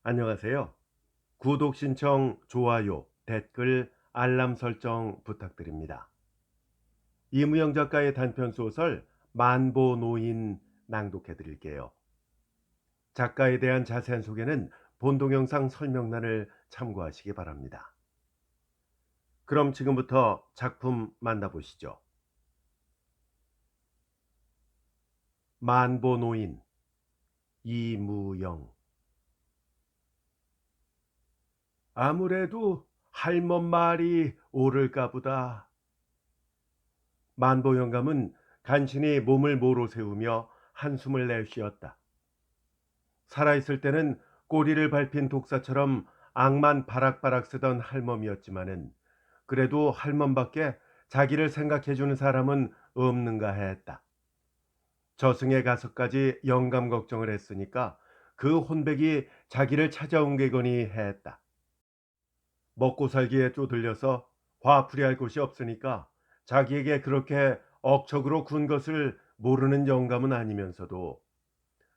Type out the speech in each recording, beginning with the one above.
안녕하세요. 구독 신청, 좋아요, 댓글, 알람 설정 부탁드립니다. 이무영 작가의 단편 소설 만보노인 낭독해 드릴게요. 작가에 대한 자세한 소개는 본 동영상 설명란을 참고하시기 바랍니다. 그럼 지금부터 작품 만나보시죠. 만보노인, 이무영. 아무래도 할멈 말이 옳을까 보다. 만보 영감은 간신히 몸을 모로 세우며 한숨을 내쉬었다. 살아있을 때는 꼬리를 밟힌 독사처럼 악만 바락바락 쓰던 할멈이었지만은 그래도 할멈밖에 자기를 생각해주는 사람은 없는가 했다. 저승에 가서까지 영감 걱정을 했으니까 그 혼백이 자기를 찾아온 게거니 했다. 먹고 살기에 쪼들려서 화풀이할 곳이 없으니까 자기에게 그렇게 억척으로 군 것을 모르는 영감은 아니면서도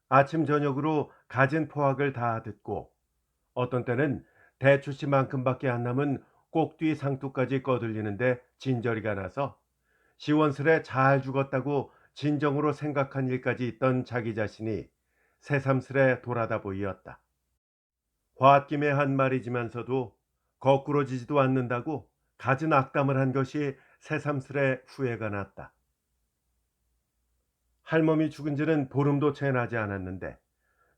아침 저녁으로 갖은 포학을 다 듣고 어떤 때는 대추씨만큼밖에 안 남은 꼭뒤 상투까지 꺼들리는데 진저리가 나서 시원스레 잘 죽었다고 진정으로 생각한 일까지 있던 자기 자신이 새삼스레 돌아다 보이었다. 홧김에 한 말이지만서도 거꾸러지지도 않는다고 갖은 악담을 한 것이 새삼스레 후회가 났다. 할멈이 죽은 지는 보름도 채 나지 않았는데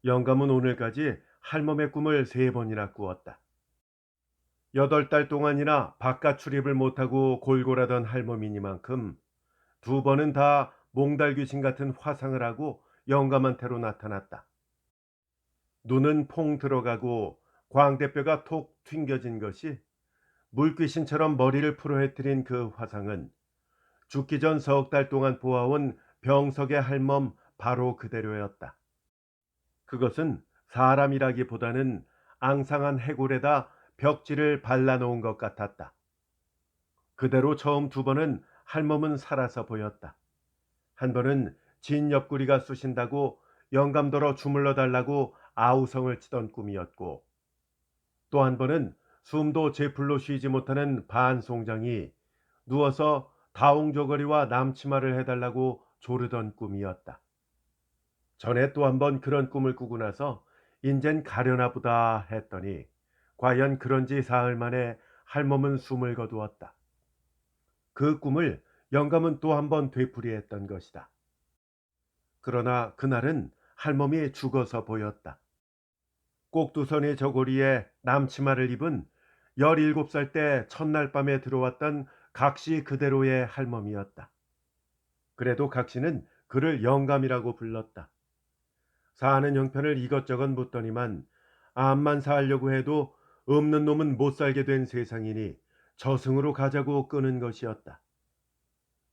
영감은 오늘까지 할멈의 꿈을 3번이나 꾸었다. 8달 동안이나 바깥 출입을 못하고 골골하던 할멈이니만큼 2번은 다 몽달 귀신 같은 화상을 하고 영감한테로 나타났다. 눈은 퐁 들어가고 광대뼈가 톡 튕겨진 것이 물귀신처럼 머리를 풀어헤뜨린 그 화상은 죽기 전 석 달 동안 보아온 병석의 할멈 바로 그대로였다. 그것은 사람이라기보다는 앙상한 해골에다 벽지를 발라놓은 것 같았다. 그대로 처음 2번은 할멈은 살아서 보였다. 한 번은 진 옆구리가 쑤신다고 영감더러 주물러 달라고 아우성을 치던 꿈이었고 또 한 번은 숨도 제풀로 쉬지 못하는 반송장이 누워서 다홍저고리와 남치마를 해달라고 조르던 꿈이었다. 전에 또 한 번 그런 꿈을 꾸고 나서 인젠 가려나 보다 했더니 과연 그런지 사흘 만에 할멈은 숨을 거두었다. 그 꿈을 영감은 또 한 번 되풀이했던 것이다. 그러나 그날은 할멈이 죽어서 보였다. 꼭두선의 저고리에 남치마를 입은 17살 때 첫날 밤에 들어왔던 각시 그대로의 할멈이었다. 그래도 각시는 그를 영감이라고 불렀다. 사는 형편을 이것저것 묻더니만 암만 살려고 해도 없는 놈은 못 살게 된 세상이니 저승으로 가자고 끄는 것이었다.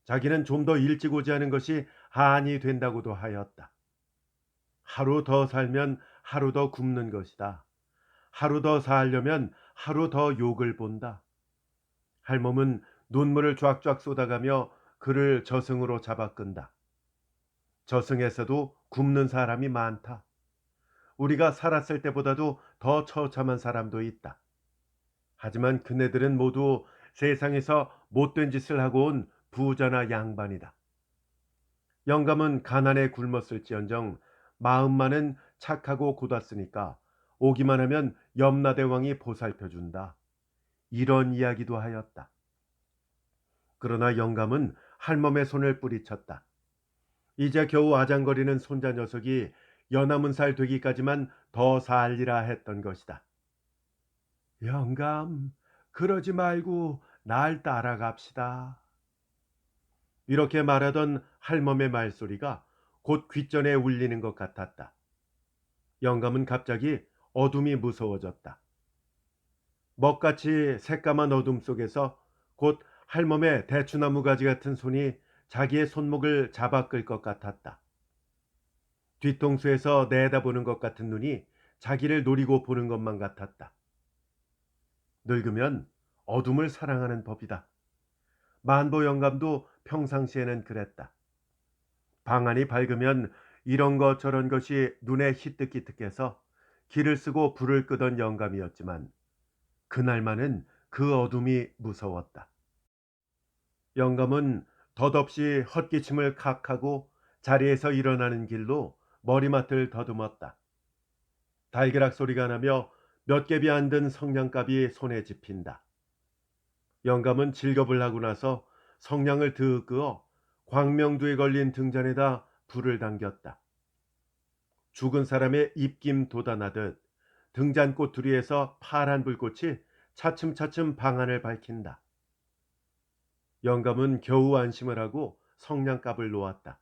자기는 좀 더 일찍 오지 않은 것이 한이 된다고도 하였다. 하루 더 살면 하루 더 굶는 것이다. 하루 더 살려면 하루 더 욕을 본다. 할멈은 눈물을 쫙쫙 쏟아가며 그를 저승으로 잡아 끈다. 저승에서도 굶는 사람이 많다. 우리가 살았을 때보다도 더 처참한 사람도 있다. 하지만 그네들은 모두 세상에서 못된 짓을 하고 온 부자나 양반이다. 영감은 가난에 굶었을지언정 마음만은 착하고 곧았으니까 오기만 하면 염라대왕이 보살펴준다. 이런 이야기도 하였다. 그러나 영감은 할멈의 손을 뿌리쳤다. 이제 겨우 아장거리는 손자 녀석이 연하문 살 되기까지만 더 살리라 했던 것이다. 영감, 그러지 말고 날 따라갑시다. 이렇게 말하던 할멈의 말소리가 곧 귓전에 울리는 것 같았다. 영감은 갑자기 어둠이 무서워졌다. 먹같이 새까만 어둠 속에서 곧 할멈의 대추나무 가지 같은 손이 자기의 손목을 잡아 끌 것 같았다. 뒤통수에서 내다보는 것 같은 눈이 자기를 노리고 보는 것만 같았다. 늙으면 어둠을 사랑하는 법이다. 만보 영감도 평상시에는 그랬다. 방안이 밝으면 이런 것 저런 것이 눈에 희뜩희뜩해서 길을 쓰고 불을 끄던 영감이었지만 그날만은 그 어둠이 무서웠다. 영감은 덧없이 헛기침을 칵하고 자리에서 일어나는 길로 머리맡을 더듬었다. 달그락 소리가 나며 몇 겹이 안 든 성냥갑이 손에 집힌다. 영감은 질겁을 하고 나서 성냥을 드으 끄어 광명두에 걸린 등잔에다 불을 당겼다. 죽은 사람의 입김 돋아나듯 등잔꽃 두리에서 파란 불꽃이 차츰차츰 방안을 밝힌다. 영감은 겨우 안심을 하고 성냥갑을 놓았다.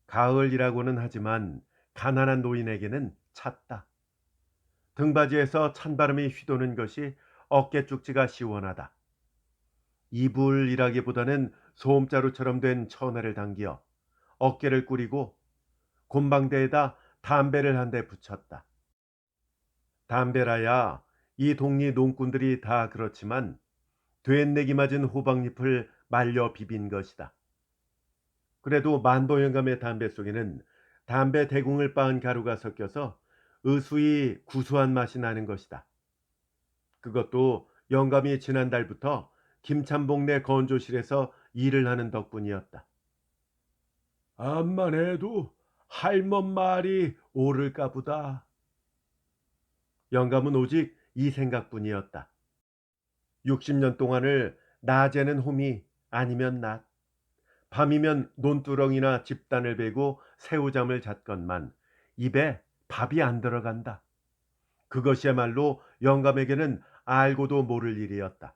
가을이라고는 하지만 가난한 노인에게는 찼다. 등받이에서 찬바람이 휘도는 것이 어깨 쪽지가 시원하다. 이불이라기보다는 소음자루처럼 된 처내를 당겨 어깨를 꾸리고 곰방대에다 담배를 한 대 붙였다. 담배라야 이 동리 농꾼들이 다 그렇지만 된내기 맞은 호박잎을 말려 비빈 것이다. 그래도 만보영감의 담배 속에는 담배 대궁을 빻은 가루가 섞여서 의수히 구수한 맛이 나는 것이다. 그것도 영감이 지난달부터 김참봉네 건조실에서 일을 하는 덕분이었다. 암만 해도 할멈 말이 옳을까 보다. 영감은 오직 이 생각뿐이었다. 60년 동안을 낮에는 호미 아니면 낮, 밤이면 논두렁이나 집단을 베고 새우잠을 잤건만 입에 밥이 안 들어간다. 그것이야말로 영감에게는 알고도 모를 일이었다.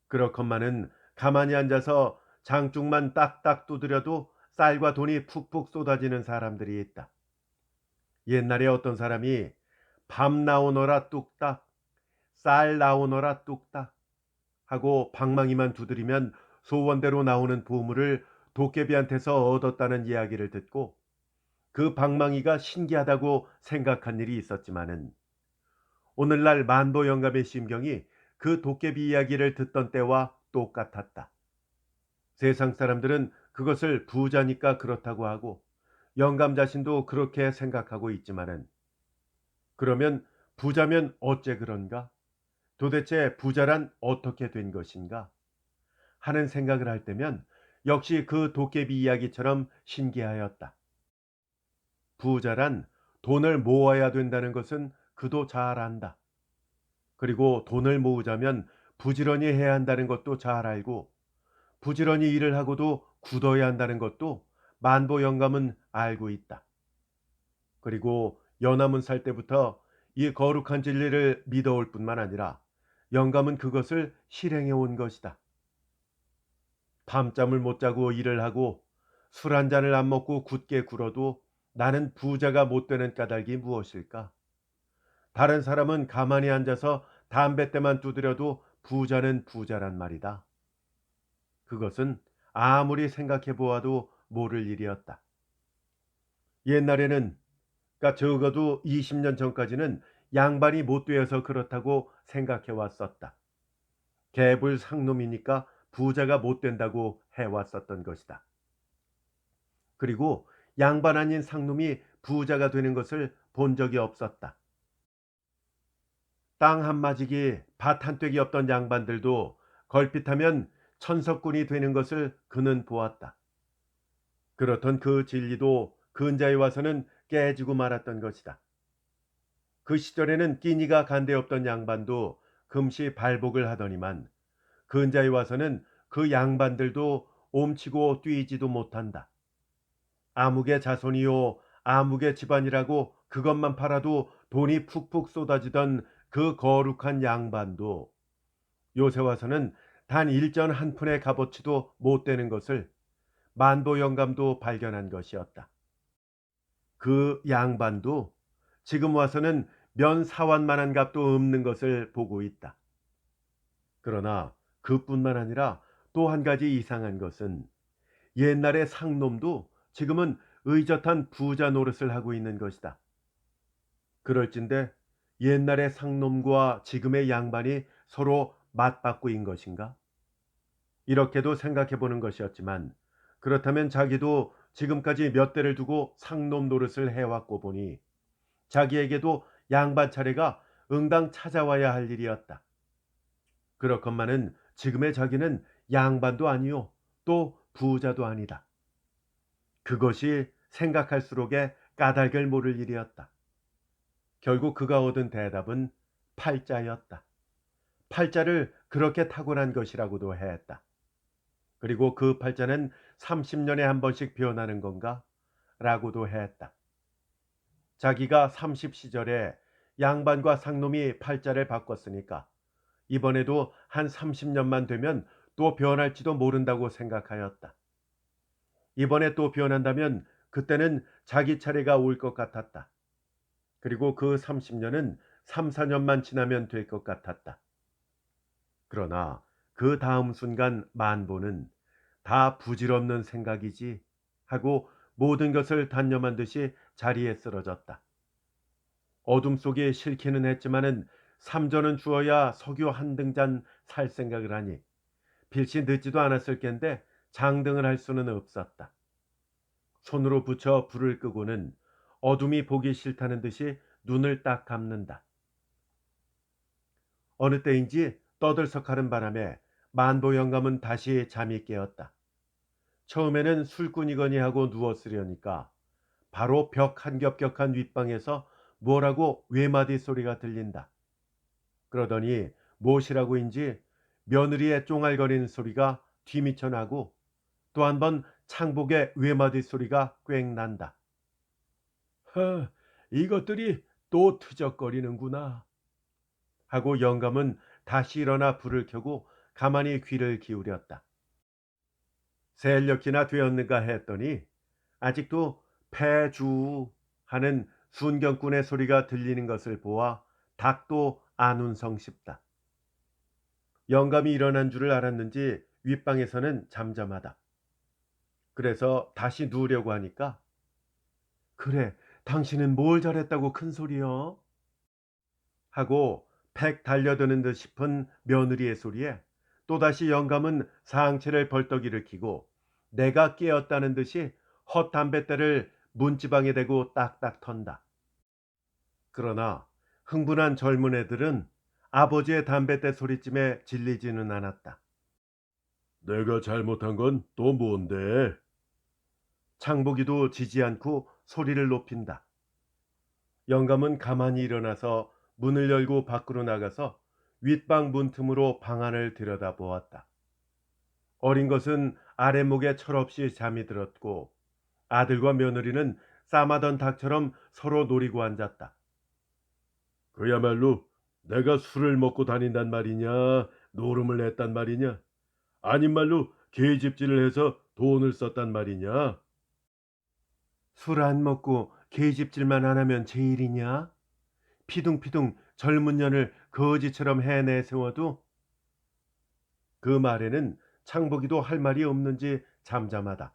그렇건만은 가만히 앉아서 장쪽만 딱딱 두드려도 쌀과 돈이 푹푹 쏟아지는 사람들이 있다. 옛날에 어떤 사람이 밤 나오너라 뚝딱, 쌀 나오너라 뚝딱 하고 방망이만 두드리면 소원대로 나오는 보물을 도깨비한테서 얻었다는 이야기를 듣고 그 방망이가 신기하다고 생각한 일이 있었지만은 오늘날 만보 영감의 심경이 그 도깨비 이야기를 듣던 때와 똑같았다. 세상 사람들은 그것을 부자니까 그렇다고 하고 영감 자신도 그렇게 생각하고 있지만은 그러면 부자면 어째 그런가? 도대체 부자란 어떻게 된 것인가? 하는 생각을 할 때면 역시 그 도깨비 이야기처럼 신기하였다. 부자란 돈을 모아야 된다는 것은 그도 잘 안다. 그리고 돈을 모으자면 부지런히 해야 한다는 것도 잘 알고 부지런히 일을 하고도 굳어야 한다는 것도 만보 영감은 알고 있다. 그리고 연하문 살 때부터 이 거룩한 진리를 믿어올 뿐만 아니라 영감은 그것을 실행해 온 것이다. 밤잠을 못 자고 일을 하고 술 한 잔을 안 먹고 굳게 굴어도 나는 부자가 못 되는 까닭이 무엇일까? 다른 사람은 가만히 앉아서 담뱃대만 두드려도 부자는 부자란 말이다. 그것은 아무리 생각해 보아도 모를 일이었다. 옛날에는 그러니까 적어도 20년 전까지는 양반이 못 되어서 그렇다고 생각해 왔었다. 개불 상놈이니까 부자가 못 된다고 해왔었던 것이다. 그리고 양반 아닌 상놈이 부자가 되는 것을 본 적이 없었다. 땅 한마지기 밭 한 떼기 없던 양반들도 걸핏하면 천석군이 되는 것을 그는 보았다. 그렇던 그 진리도 근자에 와서는 깨지고 말았던 것이다. 그 시절에는 끼니가 간데 없던 양반도 금시 발복을 하더니만 근자에 와서는 그 양반들도 옴치고 뛰지도 못한다. 아무개 자손이요 아무개 집안이라고 그것만 팔아도 돈이 푹푹 쏟아지던 그 거룩한 양반도 요새 와서는 단 일전 한 푼의 값어치도 못 되는 것을 만보 영감도 발견한 것이었다. 그 양반도 지금 와서는 면 사완만한 값도 없는 것을 보고 있다. 그러나 그뿐만 아니라 또 한 가지 이상한 것은 옛날의 상놈도 지금은 의젓한 부자 노릇을 하고 있는 것이다. 그럴진데 옛날의 상놈과 지금의 양반이 서로 맞바꾸인 것인가? 이렇게도 생각해 보는 것이었지만 그렇다면 자기도 지금까지 몇 대를 두고 상놈 노릇을 해왔고 보니 자기에게도 양반 차례가 응당 찾아와야 할 일이었다. 그렇건만은 지금의 자기는 양반도 아니요, 또 부자도 아니다. 그것이 생각할수록에 까닭을 모를 일이었다. 결국 그가 얻은 대답은 팔자였다. 팔자를 그렇게 타고난 것이라고도 했다. 그리고 그 팔자는 30년에 한 번씩 변하는 건가? 라고도 했다. 자기가 30시절에 양반과 상놈이 팔자를 바꿨으니까 이번에도 한 30년만 되면 또 변할지도 모른다고 생각하였다. 이번에 또 변한다면 그때는 자기 차례가 올 것 같았다. 그리고 그 30년은 3, 4년만 지나면 될 것 같았다. 그러나 그 다음 순간 만보는 다 부질없는 생각이지 하고 모든 것을 단념한 듯이 자리에 쓰러졌다. 어둠 속에 싫기는 했지만은 삼전은 주어야 석유 한 등잔 살 생각을 하니 필시 늦지도 않았을 텐데 장등을 할 수는 없었다. 손으로 붙여 불을 끄고는 어둠이 보기 싫다는 듯이 눈을 딱 감는다. 어느 때인지 떠들썩하는 바람에 만보 영감은 다시 잠이 깨었다. 처음에는 술꾼이거니 하고 누웠으려니까 바로 벽 한 겹격한 윗방에서 뭐라고 외마디 소리가 들린다. 그러더니 무엇이라고인지 며느리의 쫑알거리는 소리가 뒤미쳐 나고 또 한 번 창복의 외마디 소리가 꽥 난다. 이것들이 또 트적거리는구나 하고 영감은 다시 일어나 불을 켜고 가만히 귀를 기울였다. 새력이나 되었는가 했더니 아직도 패주 하는 순경꾼의 소리가 들리는 것을 보아 닭도 안운성 싶다. 영감이 일어난 줄을 알았는지 윗방에서는 잠잠하다. 그래서 다시 누우려고 하니까 그래, 당신은 뭘 잘했다고 큰 소리여? 하고 팩 달려드는 듯 싶은 며느리의 소리에 또다시 영감은 상체를 벌떡 일으키고 내가 깨었다는 듯이 헛담뱃대를 문지방에 대고 딱딱 턴다. 그러나 흥분한 젊은 애들은 아버지의 담뱃대 소리쯤에 질리지는 않았다. 내가 잘못한 건 또 뭔데? 창복이도 지지 않고 소리를 높인다. 영감은 가만히 일어나서 문을 열고 밖으로 나가서 윗방 문틈으로 방 안을 들여다보았다. 어린 것은 아랫목에 철없이 잠이 들었고 아들과 며느리는 싸마던 닭처럼 서로 노리고 앉았다. 그야말로 내가 술을 먹고 다닌단 말이냐, 노름을 했단 말이냐, 아닌 말로 계집질을 해서 돈을 썼단 말이냐. 술 안 먹고 계집질만 안 하면 제일이냐? 피둥피둥 젊은 년을 거지처럼 해내 세워도 그 말에는 창복이도 할 말이 없는지 잠잠하다.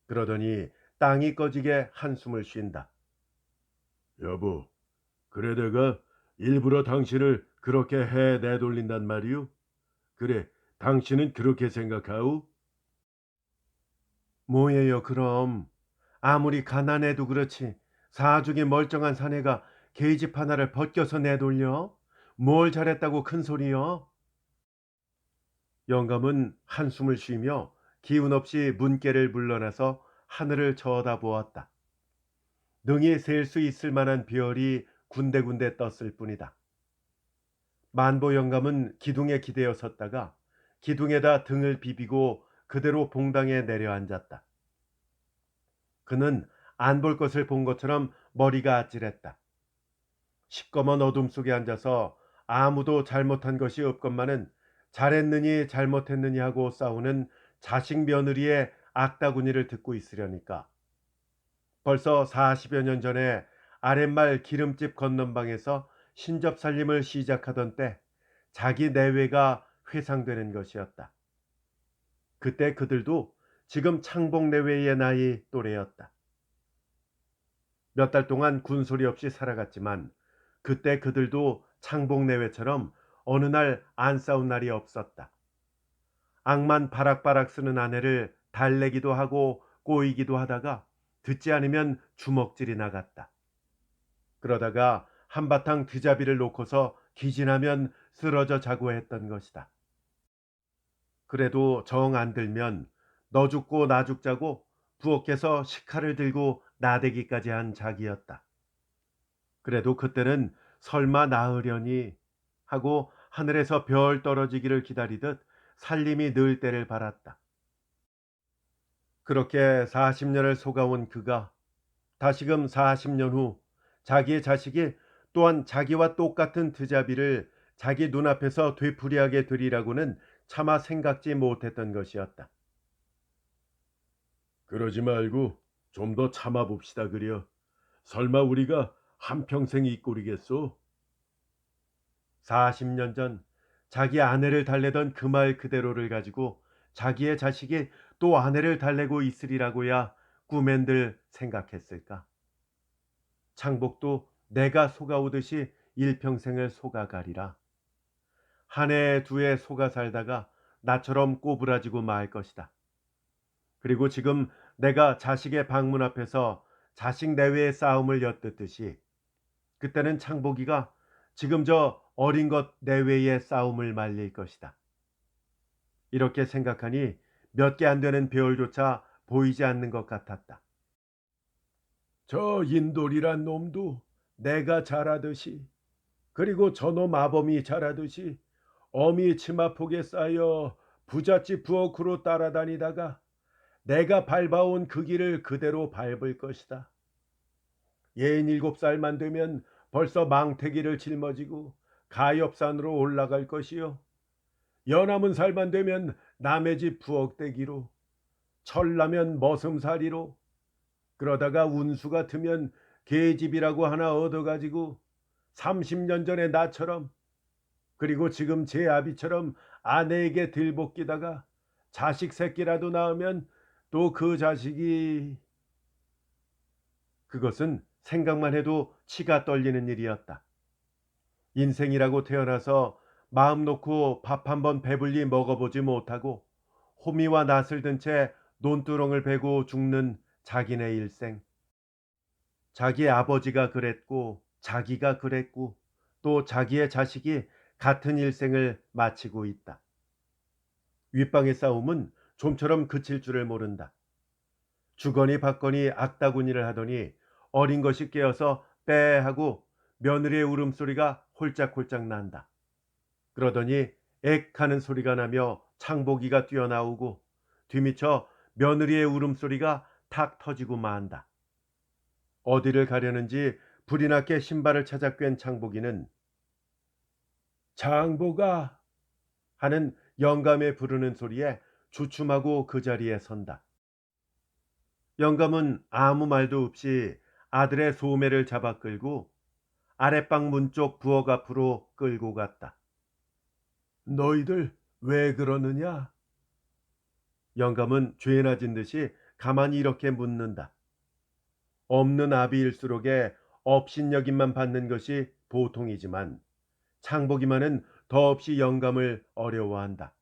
그러더니 땅이 꺼지게 한숨을 쉰다. 여보, 그래 내가 일부러 당신을 그렇게 해 내돌린단 말이오? 그래, 당신은 그렇게 생각하오? 뭐예요 그럼? 아무리 가난해도 그렇지 사중에 멀쩡한 사내가 계집 하나를 벗겨서 내돌려? 뭘 잘했다고 큰 소리여? 영감은 한숨을 쉬며 기운 없이 문께를 물러나서 하늘을 쳐다보았다. 능히 셀 수 있을 만한 별이 군데군데 떴을 뿐이다. 만보 영감은 기둥에 기대어 섰다가 기둥에다 등을 비비고 그대로 봉당에 내려앉았다. 그는 안 볼 것을 본 것처럼 머리가 아찔했다. 시꺼먼 어둠 속에 앉아서 아무도 잘못한 것이 없건만은 잘했느니 잘못했느니 하고 싸우는 자식 며느리의 악다구니를 듣고 있으려니까 벌써 40여 년 전에 아랫말 기름집 건넌방에서 신접살림을 시작하던 때 자기 내외가 회상되는 것이었다. 그때 그들도 지금 창복 내외의 나이 또래였다. 몇 달 동안 군소리 없이 살아갔지만 그때 그들도 창복 내외처럼 어느 날 안 싸운 날이 없었다. 악만 바락바락 쓰는 아내를 달래기도 하고 꼬이기도 하다가 듣지 않으면 주먹질이 나갔다. 그러다가 한바탕 드자비를 놓고서 기진하면 쓰러져 자고 했던 것이다. 그래도 정 안 들면 너 죽고 나 죽자고 부엌에서 식칼을 들고 나대기까지 한 자기였다. 그래도 그때는 설마 나으려니 하고 하늘에서 별 떨어지기를 기다리듯 살림이 늘 때를 바랐다. 그렇게 40년을 속아온 그가 다시금 40년 후 자기의 자식이 또한 자기와 똑같은 드자비를 자기 눈앞에서 되풀이하게 되리라고는 차마 생각지 못했던 것이었다. 그러지 말고 좀 더 참아 봅시다 그려. 설마 우리가 한평생 이 꼴이겠소? 40년 전 자기 아내를 달래던 그 말 그대로를 가지고 자기의 자식이 또 아내를 달래고 있으리라고야 꿈엔들 생각했을까? 창복도 내가 속아오듯이 일평생을 속아가리라. 한 해 두 해 속아 살다가 나처럼 꼬부라지고 말 것이다. 그리고 지금 내가 자식의 방문 앞에서 자식 내외의 싸움을 엿듣듯이 그때는 창복이가 지금 저 어린 것 내외의 싸움을 말릴 것이다. 이렇게 생각하니 몇 개 안 되는 별조차 보이지 않는 것 같았다. 저 인돌이란 놈도 내가 잘하듯이 그리고 저놈 아범이 잘하듯이 어미 치마폭에 쌓여 부잣집 부엌으로 따라다니다가 내가 밟아온 그 길을 그대로 밟을 것이다. 67살만 되면 벌써 망태기를 짊어지고 가엾산으로 올라갈 것이요. 연남은 살만 되면 남의 집 부엌대기로, 철나면 머슴살이로, 그러다가 운수가 트면 계집이라고 하나 얻어가지고 30년 전에 나처럼 그리고 지금 제 아비처럼 아내에게 들볶이다가 자식 새끼라도 낳으면 또 그 자식이 그것은 생각만 해도 치가 떨리는 일이었다. 인생이라고 태어나서 마음 놓고 밥 한번 배불리 먹어보지 못하고 호미와 낫을 든 채 논두렁을 베고 죽는 자기네 일생. 자기 아버지가 그랬고 자기가 그랬고 또 자기의 자식이 같은 일생을 마치고 있다. 윗방의 싸움은 좀처럼 그칠 줄을 모른다. 주거니 받거니 악다구니를 하더니 어린 것이 깨어서 빼 하고 며느리의 울음소리가 홀짝홀짝 난다. 그러더니 액 하는 소리가 나며 창보기가 뛰어나오고 뒤미쳐 며느리의 울음소리가 탁 터지고 만다. 어디를 가려는지 불이 났게 신발을 찾아 꿰은 창보기는 장보가 하는 영감의 부르는 소리에 주춤하고 그 자리에 선다. 영감은 아무 말도 없이 아들의 소매를 잡아 끌고 아랫방 문 쪽 부엌 앞으로 끌고 갔다. 너희들 왜 그러느냐? 영감은 죄나 진 듯이 가만히 이렇게 묻는다. 없는 아비일수록에 업신여김만 받는 것이 보통이지만 창복이만은 더없이 영감을 어려워한다.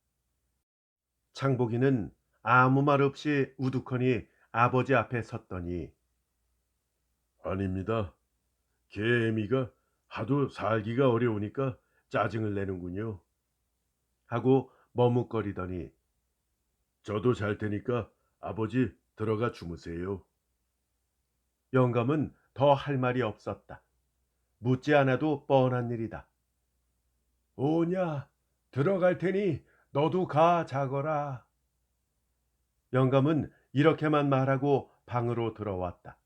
창복이는 아무 말 없이 우두커니 아버지 앞에 섰더니 아닙니다. 개미가 하도 살기가 어려우니까 짜증을 내는군요. 하고 머뭇거리더니 저도 잘 테니까 아버지 들어가 주무세요. 영감은 더 할 말이 없었다. 묻지 않아도 뻔한 일이다. 오냐, 들어갈 테니 너도 가 자거라. 영감은 이렇게만 말하고 방으로 들어왔다.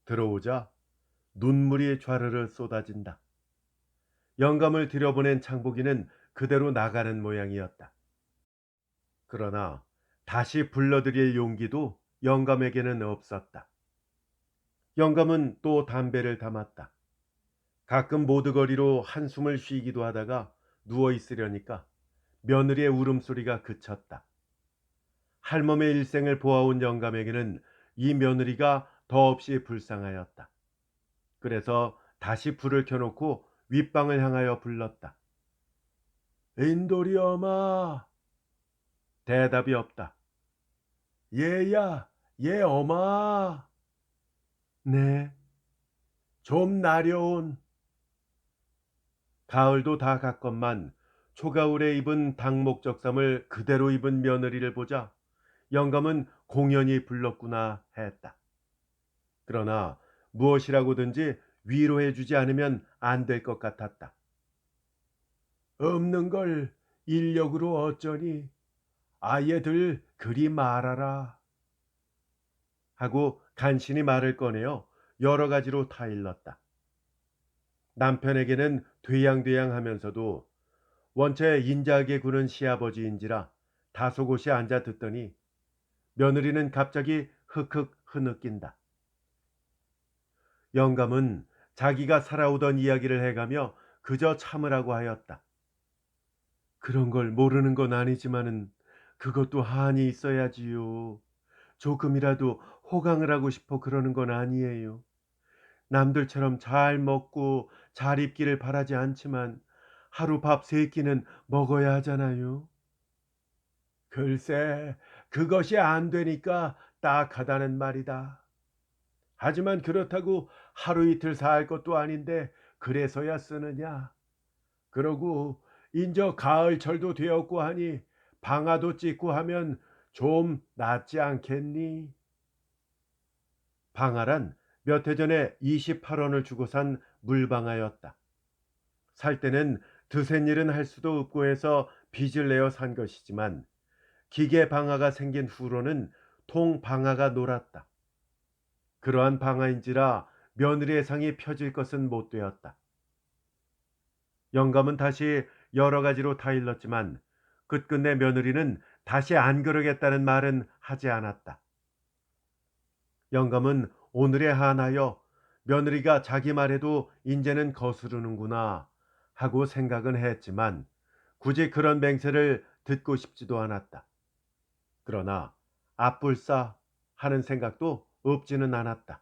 들어오자 눈물이 좌르르 쏟아진다. 영감을 들여보낸 창복이는 그대로 나가는 모양이었다. 그러나 다시 불러들일 용기도 영감에게는 없었다. 영감은 또 담배를 담았다. 가끔 모드거리로 한숨을 쉬기도 하다가 누워 있으려니까 며느리의 울음소리가 그쳤다. 할멈의 일생을 보아온 영감에게는 이 며느리가 더없이 불쌍하였다. 그래서 다시 불을 켜놓고 윗방을 향하여 불렀다. 인돌이 엄마. 대답이 없다. 얘야, 얘 엄마. 네. 좀 나려온. 가을도 다 갔건만 초가을에 입은 당목적삼을 그대로 입은 며느리를 보자 영감은 공연히 불렀구나 했다. 그러나 무엇이라고든지 위로해주지 않으면 안 될 것 같았다. 없는 걸 인력으로 어쩌니 아예들 그리 말하라 하고 간신히 말을 꺼내어 여러 가지로 타일렀다. 남편에게는 되양되양하면서도 원체 인자하게 구는 시아버지인지라 다소곳이 앉아 듣더니 며느리는 갑자기 흑흑 흐느낀다. 영감은 자기가 살아오던 이야기를 해가며 그저 참으라고 하였다. 그런 걸 모르는 건 아니지만은 그것도 한이 있어야지요. 조금이라도 호강을 하고 싶어 그러는 건 아니에요. 남들처럼 잘 먹고 잘 입기를 바라지 않지만 하루 밥 세 끼는 먹어야 하잖아요. 글쎄, 그것이 안 되니까 딱하다는 말이다. 하지만 그렇다고 하루 이틀 살 것도 아닌데 그래서야 쓰느냐. 그러고 인저 가을철도 되었고 하니 방아도 찢고 하면 좀 낫지 않겠니? 방아란 몇 해 전에 28원을 주고 산 물방아였다. 살 때는 드센 일은 할 수도 없고 해서 빚을 내어 산 것이지만 기계 방아가 생긴 후로는 통 방아가 놀았다. 그러한 방아인지라 며느리의 상이 펴질 것은 못 되었다. 영감은 다시 여러 가지로 타일렀지만 끝끝내 며느리는 다시 안 그러겠다는 말은 하지 않았다. 영감은 오늘에 한하여 며느리가 자기 말에도 인제는 거스르는구나 하고 생각은 했지만 굳이 그런 맹세를 듣고 싶지도 않았다. 그러나 앞불싸 하는 생각도 없지는 않았다.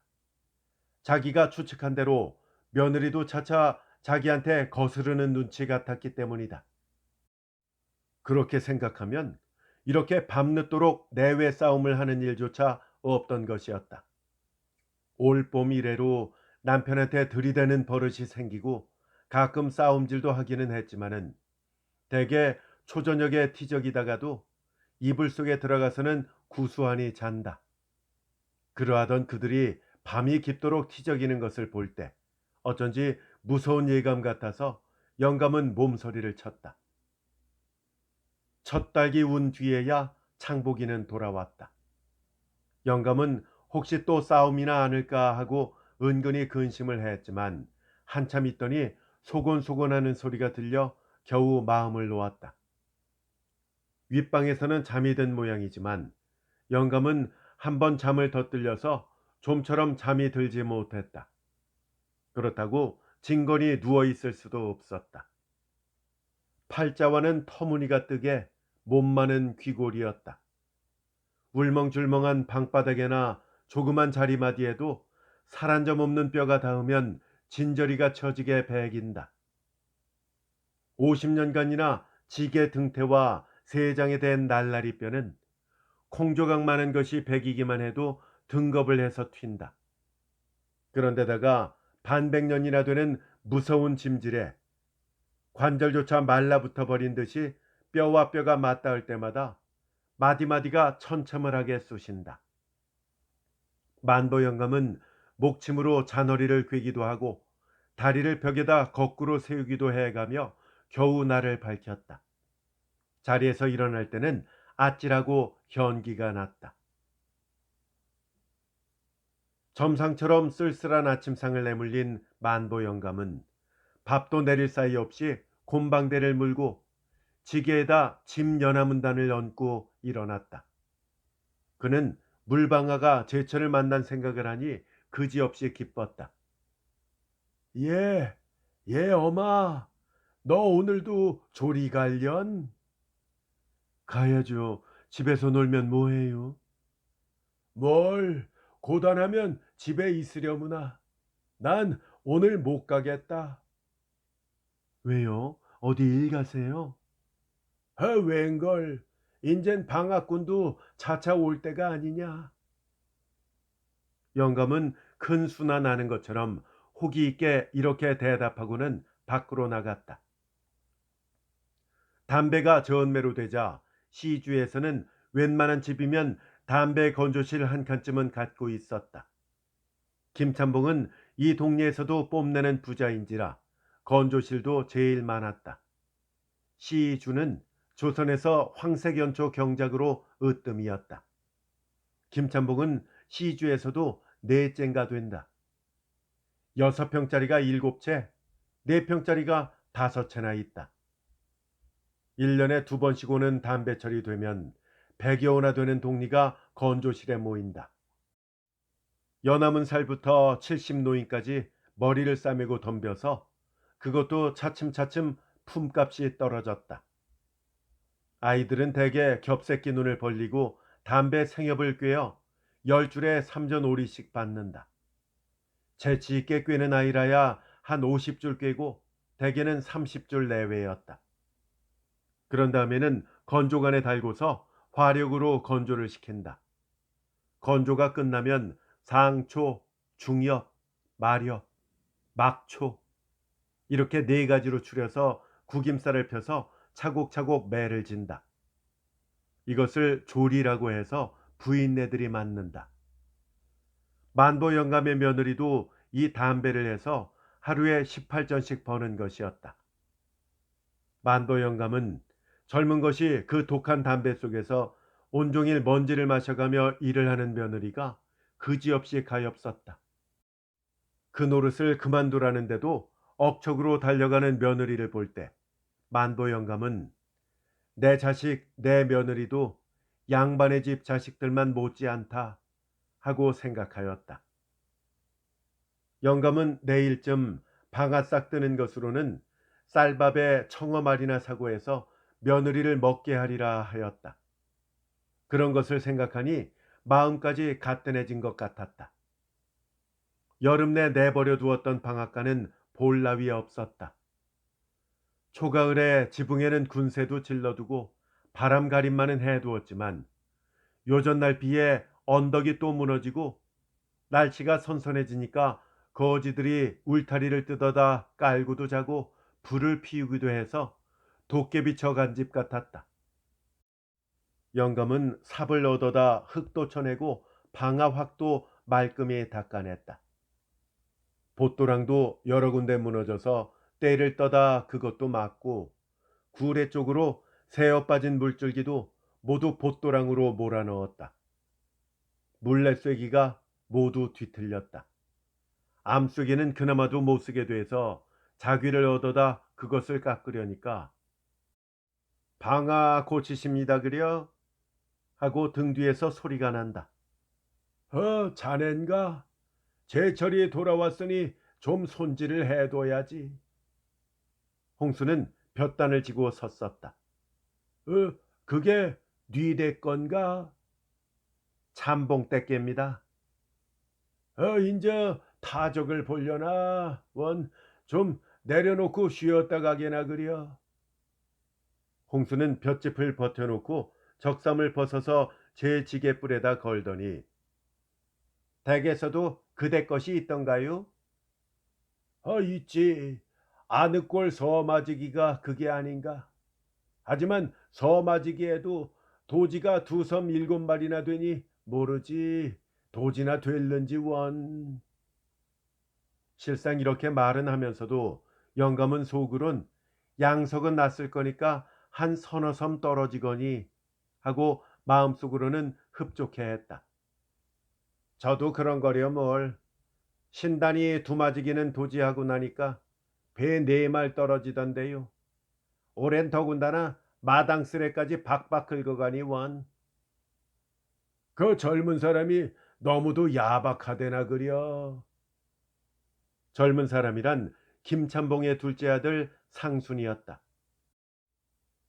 자기가 추측한 대로 며느리도 차차 자기한테 거스르는 눈치 같았기 때문이다. 그렇게 생각하면 이렇게 밤늦도록 내외 싸움을 하는 일조차 없던 것이었다. 올 봄 이래로 남편한테 들이대는 버릇이 생기고 가끔 싸움질도 하기는 했지만은 대개 초저녁에 티적이다가도 이불 속에 들어가서는 구수하니 잔다. 그러하던 그들이 밤이 깊도록 티적이는 것을 볼 때 어쩐지 무서운 예감 같아서 영감은 몸서리를 쳤다. 첫 딸기 운 뒤에야 창복이는 돌아왔다. 영감은 혹시 또 싸움이나 않을까 하고 은근히 근심을 했지만 한참 있더니 소곤소곤하는 소리가 들려 겨우 마음을 놓았다. 윗방에서는 잠이 든 모양이지만 영감은 한번 잠을 덧들려서 좀처럼 잠이 들지 못했다. 그렇다고 진건이 누워 있을 수도 없었다. 팔자와는 터무니가 뜨게 몸만은 귀골이었다. 울멍줄멍한 방바닥에나 조그만 자리마디에도 살 한 점 없는 뼈가 닿으면 진저리가 처지게 배긴다. 50년간이나 지게 등태와 세장에 댄 날라리 뼈는 콩조각 많은 것이 배기기만 해도 등겁을 해서 튄다. 그런데다가 반백년이나 되는 무서운 짐질에 관절조차 말라붙어 버린 듯이 뼈와 뼈가 맞닿을 때마다 마디마디가 천참을하게 쑤신다. 만보 영감은 목침으로 잔허리를 꿰기도 하고 다리를 벽에다 거꾸로 세우기도 해가며 겨우 나를 밝혔다. 자리에서 일어날 때는 아찔하고 현기가 났다. 점상처럼 쓸쓸한 아침상을 내몰린 만보 영감은 밥도 내릴 사이 없이 곰방대를 물고 지게에다 짐 연화문단을 얹고 일어났다. 그는 물방아가 제철을 만난 생각을 하니 그지없이 기뻤다. 예, 예, 엄마. 너 오늘도 조리 갈련? 가야죠. 집에서 놀면 뭐해요? 뭘, 고단하면 집에 있으려무나. 난 오늘 못 가겠다. 왜요? 어디 일 가세요? 웬걸. 인젠 방학군도 차차 올 때가 아니냐. 영감은 큰 수나 나는 것처럼 호기 있게 이렇게 대답하고는 밖으로 나갔다. 담배가 전매로 되자 시주에서는 웬만한 집이면 담배 건조실 한 칸쯤은 갖고 있었다. 김참봉은 이 동네에서도 뽐내는 부자인지라 건조실도 제일 많았다. 시주는 조선에서 황색연초 경작으로 으뜸이었다. 김참봉은 시주에서도 넷째인가 된다. 6평짜리가 7채, 4평짜리가 5채나 있다. 1년에 2번씩 오는 담배철이 되면 100여호나 되는 동리가 건조실에 모인다. 연하문 살부터 70노인까지 머리를 싸매고 덤벼서 그것도 차츰차츰 품값이 떨어졌다. 아이들은 대개 겹새끼 눈을 벌리고 담배 생협을 꿰어 10줄에 3전 5리씩 받는다. 재치 있게 꿰는 아이라야 한 50줄 꿰고 대개는 30줄 내외였다. 그런 다음에는 건조관에 달고서 화력으로 건조를 시킨다. 건조가 끝나면 상초, 중엽, 말엽, 막초 이렇게 4가지로 추려서 구김살을 펴서 차곡차곡 매를 진다. 이것을 조리라고 해서 부인네들이 맡는다. 만보 영감의 며느리도 이 담배를 해서 하루에 18전씩 버는 것이었다. 만보 영감은 젊은 것이 그 독한 담배 속에서 온종일 먼지를 마셔가며 일을 하는 며느리가 그지없이 가엾었다. 그 노릇을 그만두라는데도 억척으로 달려가는 며느리를 볼 때 만보 영감은 내 자식, 내 며느리도 양반의 집 자식들만 못지않다 하고 생각하였다. 영감은 내일쯤 방아싹 뜨는 것으로는 쌀밥에 청어말이나 사고 해서 며느리를 먹게 하리라 하였다. 그런 것을 생각하니 마음까지 가뜩해진 것 같았다. 여름 내 내버려 두었던 방앗간은 볼나위에 없었다. 초가을에 지붕에는 군새도 질러두고 바람 가림만은 해두었지만 요전날 비에 언덕이 또 무너지고 날씨가 선선해지니까 거지들이 울타리를 뜯어다 깔고도 자고 불을 피우기도 해서 도깨비 쳐간 집 같았다. 영감은 삽을 얻어다 흙도 쳐내고 방아확도 말끔히 닦아냈다. 봇도랑도 여러 군데 무너져서 때를 떠다 그것도 막고 구례 쪽으로 새어 빠진 물줄기도 모두 봇도랑으로 몰아넣었다. 물레쐐기가 모두 뒤틀렸다. 암쐐기는 그나마도 못쓰게 돼서 자귀를 얻어다 그것을 깎으려니까 방아 고치십니다 그려? 하고 등 뒤에서 소리가 난다. 자넨가? 제철이 돌아왔으니 좀 손질을 해둬야지. 홍수는 볕단을 지고 섰었다. 그게 뉘대 건가? 참봉 떼께입니다. 인제 타적을 보려나? 원 좀 내려놓고 쉬었다 가게나 그려. 홍수는 볏짚을 버텨놓고 적삼을 벗어서 제 지게뿔에다 걸더니 댁에서도 그대 것이 있던가요? 있지. 아늑골 서마지기가 그게 아닌가. 하지만 서마지기에도 도지가 2섬 7마리나 되니 모르지 도지나 될는지 원. 실상 이렇게 말은 하면서도 영감은 속으론 양석은 났을 거니까 한 서너 섬 떨어지거니 하고 마음속으로는 흡족해 했다. 저도 그런 거려 뭘. 신단이 두마지기는 도지하고 나니까 배 4말 떨어지던데요. 올해는 더군다나 마당스레까지 박박 긁어가니 원. 그 젊은 사람이 너무도 야박하대나 그려. 젊은 사람이란 김참봉의 둘째 아들 상순이었다.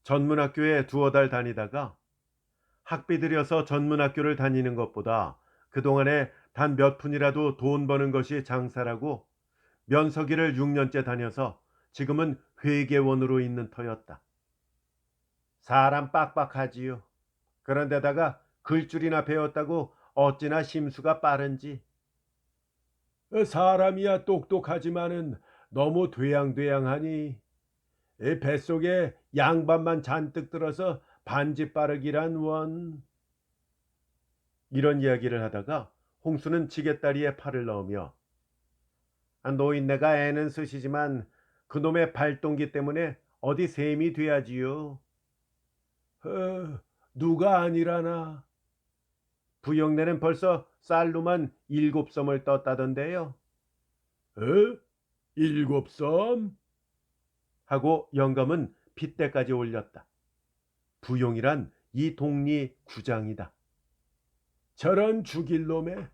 전문학교에 2달 다니다가 학비 들여서 전문학교를 다니는 것보다 그동안에 단 몇 푼이라도 돈 버는 것이 장사라고 면서기를 6년째 다녀서 지금은 회계원으로 있는 터였다. 사람 빡빡하지요. 그런데다가 글줄이나 배웠다고 어찌나 심수가 빠른지. 사람이야 똑똑하지만은 너무 돼양돼양하니 이 뱃속에 양반만 잔뜩 들어서 반지 빠르기란 원. 이런 이야기를 하다가 홍수는 지게다리에 팔을 넣으며 노인네가 애는 쓰시지만 그놈의 발동기 때문에 어디 셈이 돼야지요. 누가 아니라나. 부영내는 벌써 쌀로만 7섬을 떴다던데요. 어? 일곱 섬? 하고 영감은 핏대까지 올렸다. 부용이란 이 동리 구장이다. 저런 죽일 놈에.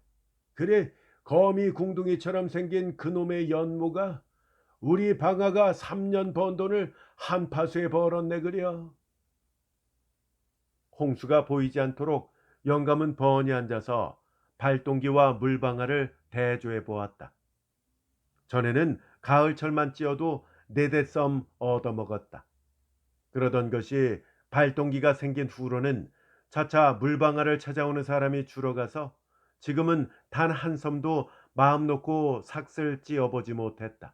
그래, 거미 궁둥이처럼 생긴 그놈의 연모가 우리 방아가 3년 번 돈을 한 파수에 벌었네 그려. 홍수가 보이지 않도록 영감은 번이 앉아서 발동기와 물방아를 대조해 보았다. 전에는 가을철만 찌어도 네댓섬 얻어먹었다. 그러던 것이 발동기가 생긴 후로는 차차 물방아를 찾아오는 사람이 줄어가서 지금은 단 한 섬도 마음 놓고 삭슬 찌어보지 못했다.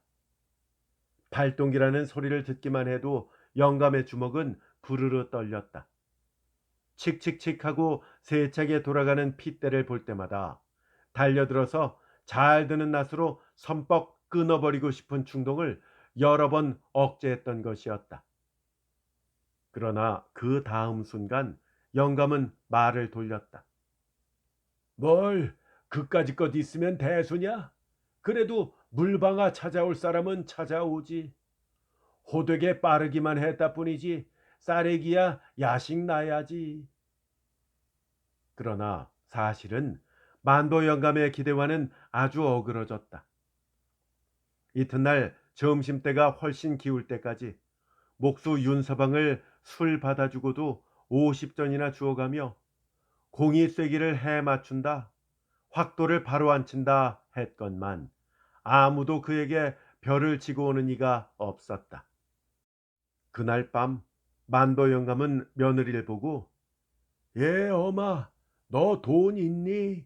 발동기라는 소리를 듣기만 해도 영감의 주먹은 부르르 떨렸다. 칙칙칙하고 세차게 돌아가는 핏대를 볼 때마다 달려들어서 잘 드는 낫으로 선뻑 끊어버리고 싶은 충동을 여러 번 억제했던 것이었다. 그러나 그 다음 순간 영감은 말을 돌렸다. 뭘 그까짓 것 있으면 대수냐? 그래도 물방아 찾아올 사람은 찾아오지. 호되게 빠르기만 했다 뿐이지 싸래기야 야식 나야지. 그러나 사실은 만보 영감의 기대와는 아주 어그러졌다. 이튿날 점심때가 훨씬 기울 때까지 목수 윤서방을 술 받아주고도 50전이나 주어가며 공이 쐐기를 해 맞춘다, 확도를 바로 안 친다 했건만 아무도 그에게 별을 지고 오는 이가 없었다. 그날 밤 만보 영감은 며느리를 보고 예, 어마, 너 돈 있니?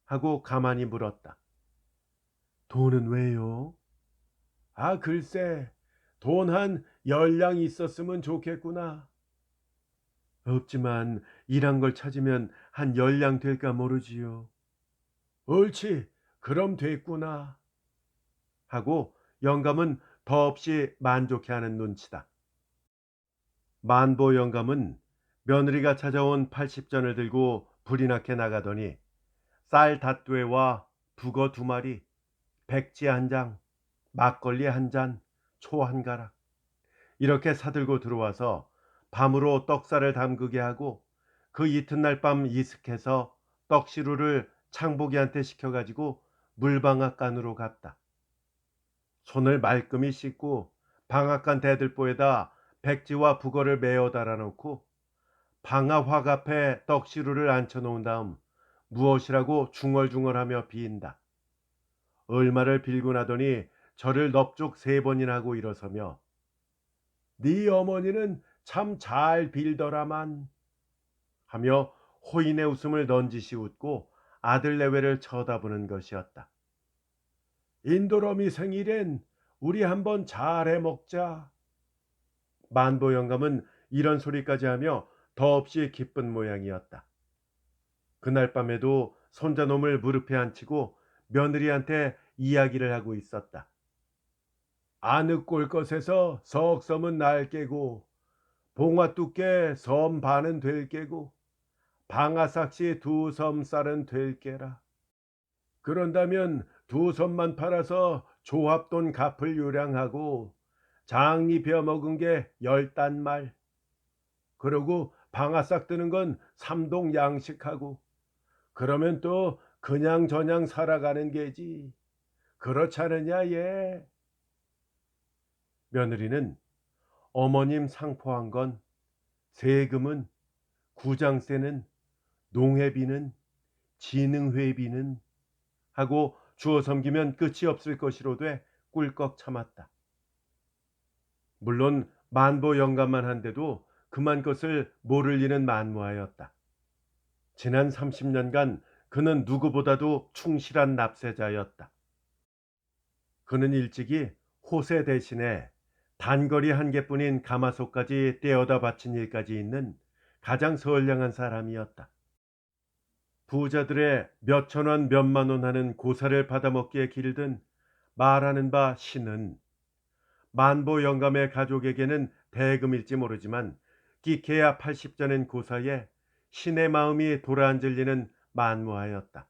하고 가만히 물었다. 돈은 왜요? 아, 글쎄, 돈 한 10량 있었으면 좋겠구나. 없지만 일한 걸 찾으면 한 10량 될까 모르지요. 옳지, 그럼 됐구나. 하고 영감은 더없이 만족해하는 눈치다. 만보 영감은 며느리가 찾아온 80전을 들고 불이 나게 나가더니 쌀 닷두에와 북어 2마리, 백지 한 장, 막걸리 한 잔, 초 한 가락 이렇게 사들고 들어와서 밤으로 떡살을 담그게 하고 그 이튿날 밤 이슥해서 떡시루를 창복이한테 시켜가지고 물방앗간으로 갔다. 손을 말끔히 씻고 방앗간 대들보에다 백지와 북어를 메어 달아놓고 방아 확 앞에 떡시루를 앉혀놓은 다음 무엇이라고 중얼중얼하며 비인다. 얼마를 빌고 나더니 절을 넙죽 3번이나 하고 일어서며 네 어머니는 참 잘 빌더라만. 하며 호인의 웃음을 넌지시 웃고 아들 내외를 쳐다보는 것이었다. 인도러미 생일엔 우리 한번 잘해 먹자. 만보 영감은 이런 소리까지 하며 더없이 기쁜 모양이었다. 그날 밤에도 손자놈을 무릎에 앉히고 며느리한테 이야기를 하고 있었다. 아늑 꼴 것에서 석섬은 날 깨고 봉화 뚝게 섬 반은 될 깨고 방아삭시 2섬 쌀은 될 깨라. 그런다면 2섬만 팔아서 조합돈 갚을 요량하고 장리 베어 먹은 게 10단말. 그러고 방아싹 뜨는 건 3동 양식하고 그러면 또 그냥 저냥 살아가는 게지. 그렇잖느냐 얘. 며느리는 어머님 상포한 건 세금은 구장세는 농회비는 진흥회비는 하고 주어 섬기면 끝이 없을 것이로돼 꿀꺽 참았다. 물론 만보 영감만 한데도 그만 것을 모를 리는 만무하였다. 지난 30년간 그는 누구보다도 충실한 납세자였다. 그는 일찍이 호세 대신에 단거리 한 개뿐인 가마솥까지 떼어다 바친 일까지 있는 가장 선량한 사람이었다. 부자들의 몇천 원, 몇만 원 하는 고사를 받아먹기에 길든 말하는 바 신은 만보 영감의 가족에게는 대금일지 모르지만 끼케야 80전엔 고사에 신의 마음이 도라앉을 리는 만무하였다.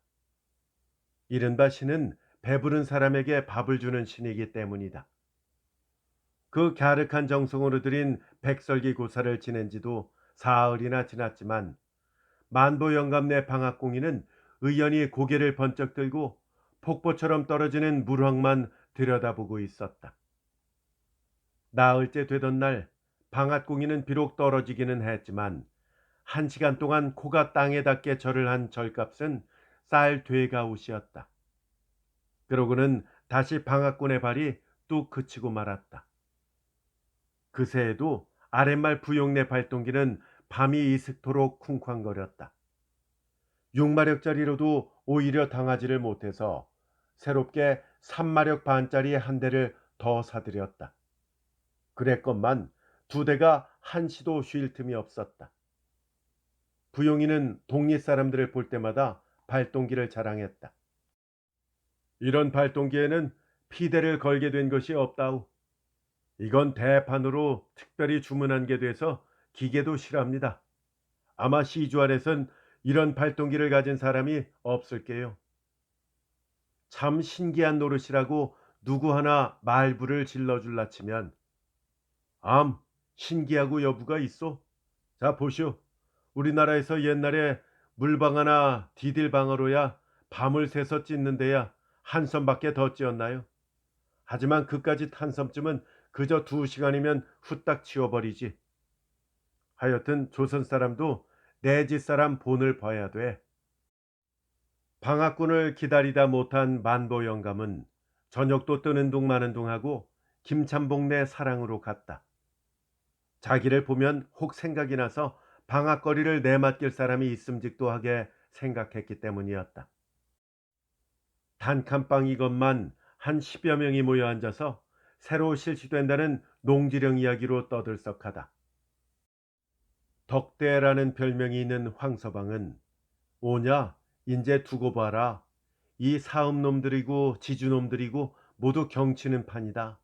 이른바 신은 배부른 사람에게 밥을 주는 신이기 때문이다. 그 갸륵한 정성으로 들인 백설기 고사를 지낸 지도 사흘이나 지났지만 만보 영감네 방학공이는 의연히 고개를 번쩍 들고 폭포처럼 떨어지는 물황만 들여다보고 있었다. 나흘째 되던 날 방앗공이는 비록 떨어지기는 했지만 1시간 동안 코가 땅에 닿게 절을 한 절값은 쌀 되가옷이었다. 그러고는 다시 방앗꾼의 발이 뚝 그치고 말았다. 그새에도 아랫말 부용내 발동기는 밤이 이슥토록 쿵쾅거렸다. 6마력짜리로도 오히려 당하지를 못해서 새롭게 3마력 반짜리 한 대를 더 사들였다. 그랬건만 2대가 한시도 쉴 틈이 없었다. 부용이는 동리 사람들을 볼 때마다 발동기를 자랑했다. 이런 발동기에는 피대를 걸게 된 것이 없다우. 이건 대판으로 특별히 주문한 게 돼서 기계도 실합니다. 아마 시주 안에선 이런 발동기를 가진 사람이 없을게요. 참 신기한 노릇이라고 누구 하나 말부를 질러줄라 치면 암 신기하고 여부가 있어. 자 보시오. 우리나라에서 옛날에 물방아나 디딜방아로야 밤을 새서 찢는 데야 한 섬밖에 더 찧었나요? 하지만 그까짓 한 섬쯤은 그저 2시간이면 후딱 치워버리지. 하여튼 조선 사람도 내 집 사람 본을 봐야 돼. 방학군을 기다리다 못한 만보 영감은 저녁도 뜨는 둥 마는 둥 하고 김참봉네 사랑으로 갔다. 자기를 보면 혹 생각이 나서 방앗거리를 내맡길 사람이 있음직도 하게 생각했기 때문이었다. 단칸방 이것만 한 10여 명이 모여 앉아서 새로 실시된다는 농지령 이야기로 떠들썩하다. 덕대라는 별명이 있는 황서방은 오냐 인제 두고 봐라. 이 사음놈들이고 지주놈들이고 모두 경치는 판이다.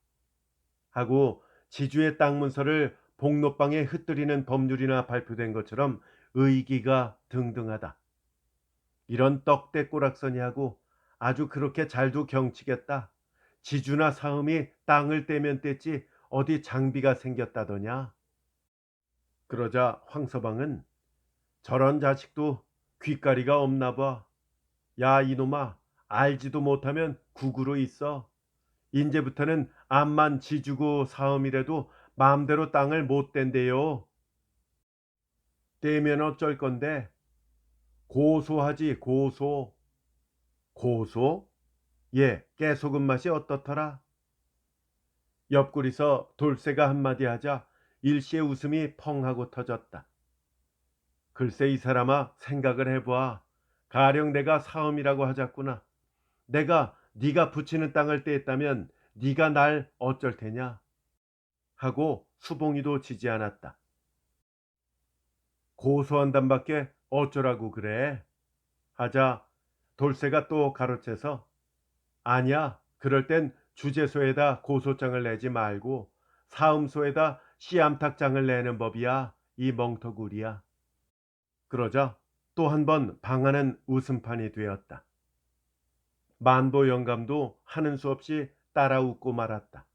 하고 지주의 땅 문서를 복록방에 흩뜨리는 법률이나 발표된 것처럼 의기가 등등하다. 이런 떡대 꼬락서니하고 아주 그렇게 잘도 경치겠다. 지주나 사음이 땅을 떼면 떼지 어디 장비가 생겼다더냐. 그러자 황서방은 저런 자식도 귓가리가 없나 봐. 야 이놈아 알지도 못하면 국으로 있어. 인제부터는 암만 지주고 사음이라도 마음대로 땅을 못 댄대요. 떼면 어쩔 건데? 고소하지 고소. 고소? 예, 깨소금 맛이 어떻더라? 옆구리서 돌쇠가 한마디 하자 일시의 웃음이 펑 하고 터졌다. 글쎄 이 사람아 생각을 해봐. 가령 내가 사음이라고 하자꾸나. 내가 네가 붙이는 땅을 떼었다면 네가 날 어쩔 테냐? 하고 수봉이도 지지 않았다. 고소한단밖에 어쩌라고 그래? 하자 돌쇠가 또 가로채서 아니야 그럴 땐 주재소에다 고소장을 내지 말고 사음소에다 씨암탉장을 내는 법이야 이 멍터구리야. 그러자 또 한 번 방아는 웃음판이 되었다. 만보 영감도 하는 수 없이 따라 웃고 말았다.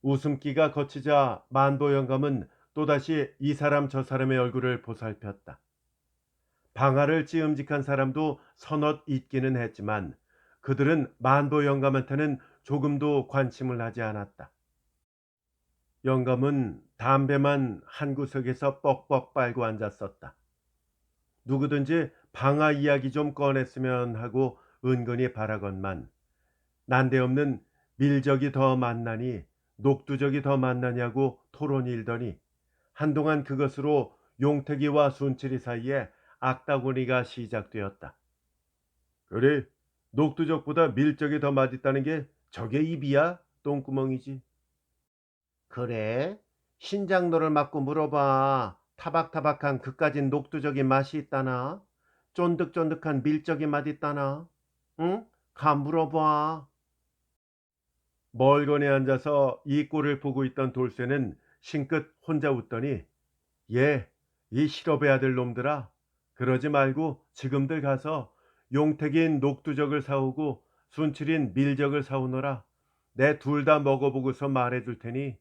웃음기가 거치자 만보 영감은 또다시 이 사람 저 사람의 얼굴을 보살폈다. 방아를 찌음직한 사람도 서넛 있기는 했지만 그들은 만보 영감한테는 조금도 관심을 하지 않았다. 영감은 담배만 한 구석에서 뻑뻑 빨고 앉았었다. 누구든지 방아 이야기 좀 꺼냈으면 하고 은근히 바라건만 난데없는 밀적이 더 만나니 녹두적이 더 만나냐고 토론이 일더니 한동안 그것으로 용태기와 순칠이 사이에 악다구니가 시작되었다. 그래 녹두적보다 밀적이 더 맛있다는 게 저게 입이야? 똥구멍이지. 그래? 신장로를 맞고 물어봐. 타박타박한 그까진 녹두적인 맛이 있다나? 쫀득쫀득한 밀적인 맛 있다나? 응? 가 물어봐. 멀거니 앉아서 이 꼴을 보고 있던 돌쇠는 싱긋 혼자 웃더니 예, 이 실업의 아들 놈들아. 그러지 말고 지금들 가서 용택인 녹두적을 사오고 순칠인 밀적을 사오너라. 내 둘 다 먹어보고서 말해줄 테니.